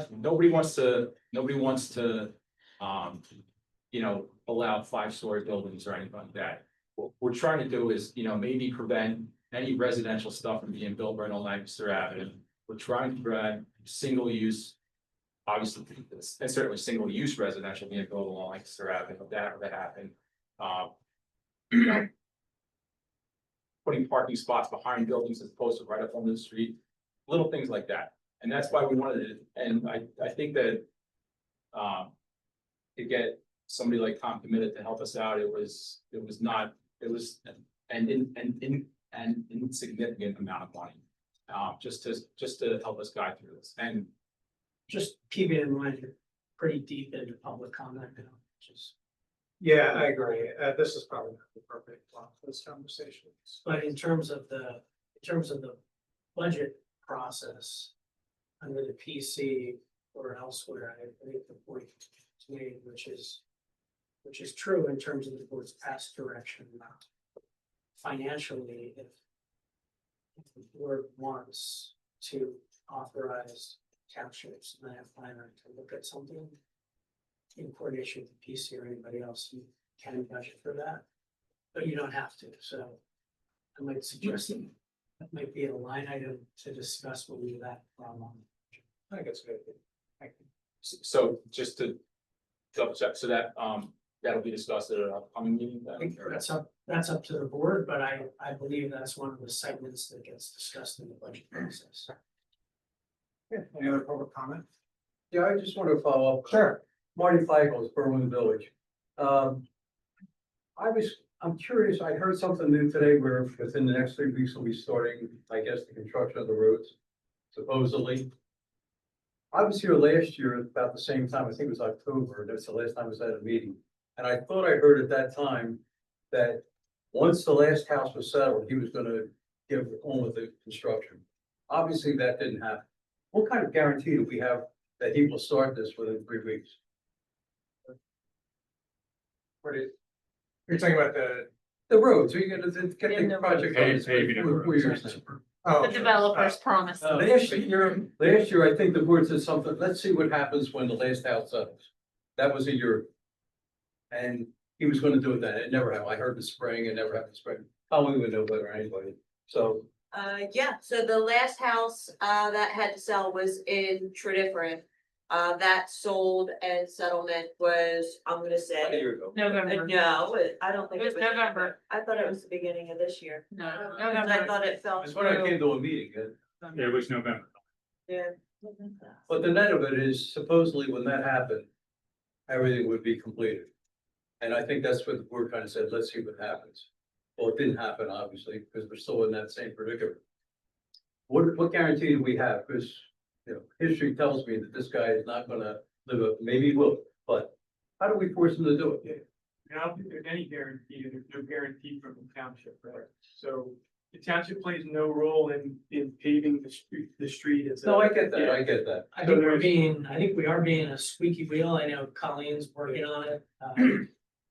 Nobody wants to, allow 5-story buildings or anything like that. What we're trying to do is, maybe prevent any residential stuff from being built right on Lancaster Avenue. We're trying to prevent single use, obviously, and certainly single use residential being built along Lancaster Avenue, if that ever happened. Putting parking spots behind buildings as opposed to right up on the street, little things like that. And that's why we wanted it, and I think that to get somebody like Tom committed to help us out, it was an insignificant amount of money. Just to help us guide through this, and Just keeping in mind, you're pretty deep into public comment now, which is. Yeah, I agree. This is probably not the appropriate plot for this conversation. But in terms of the budget process. Under the PC or elsewhere, I think the point is made, which is true in terms of the board's past direction. Financially, if the board wants to authorize townships and land planner to look at something in coordination with the PC or anybody else, you can budget for that, but you don't have to. So I might suggest that might be a line item to discuss when we do that problem. I think it's good. so just to double check, so that that'll be discussed at an upcoming meeting I then. think that's up to the board, but I believe that's one of the segments that gets discussed in the budget process. Any other public comment? Yeah, I just want to follow up. Sure. Marty Flagel, Berlin Village. I'm curious, I heard something new today where within the next 3 weeks we'll be starting, I guess, the construction of the roads, supposedly. I was here last year about the same time, I think it was October, that's the last time I was at a meeting. And I thought I heard at that time that once the last house was settled, he was gonna get on with the construction. Obviously, that didn't happen. What kind of guarantee do we have that he will start this within 3 weeks? You're talking about The roads, are you gonna get In the the project roads. on this Paving of for the 4 years now? oh, The developers promised. Last year, I think the board said something, let's see what happens when the last house settles. That was a year. And he was gonna do it then, it never happened, I heard the spring, it never happened spring, Colleen would know better anyway, so. Yeah, so the last house, that had to sell was in Tredyffrin. That sold and settlement was, I'm gonna A say. year ago. November. No, I don't think It was November. I thought it was the beginning of this year. No, I November. thought it fell That's when I came through. to a meeting, It was November. Yeah. but the net of it is supposedly when that happened, everything would be completed. And I think that's what the board kind of said, let's see what happens. Well, it didn't happen, obviously, because we're still in that same predicament. What guarantee do we have? Because, you know, history tells me that this guy is not gonna live up, maybe he will, but how do we force him to do it? I don't think there's any guarantee, there's no guarantee from the township, right? So the township plays no role in paving the street. It's No, I get that, I get that. I think I think we are being a squeaky wheel. I know Colleen's working on it.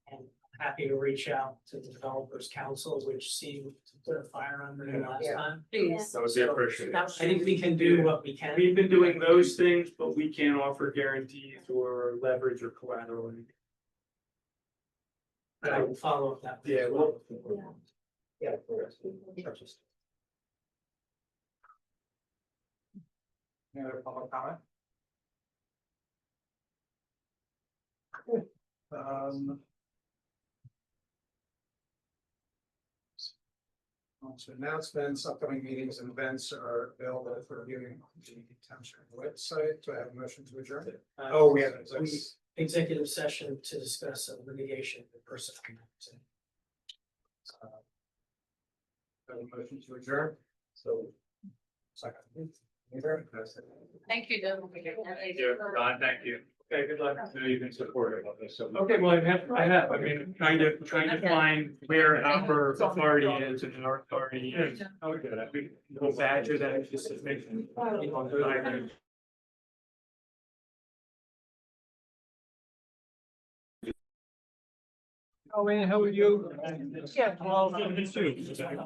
And happy to reach out to the developers council, which seemed to put a fire under it last time. Please. That was the impression. I think we can do what we can. We've been doing those things, but we can't offer guarantees or leverage or collateral. I will follow up that. Yeah, well. Yeah. Any other public comment? So announcements, upcoming meetings and events are available for viewing on the township website. Do I have a motion to adjourn? Oh, we have an Executive session to discuss litigation with personnel. Have a motion to adjourn, so. Second. Thank you, Doug. Don, thank you. Okay, good luck. I know you've been supportive of this, so. Okay, well, I mean, trying to find where our authority is and our authority is. Okay, that we will badger that specific. Oh, man, how are you? Yeah. Well, you too.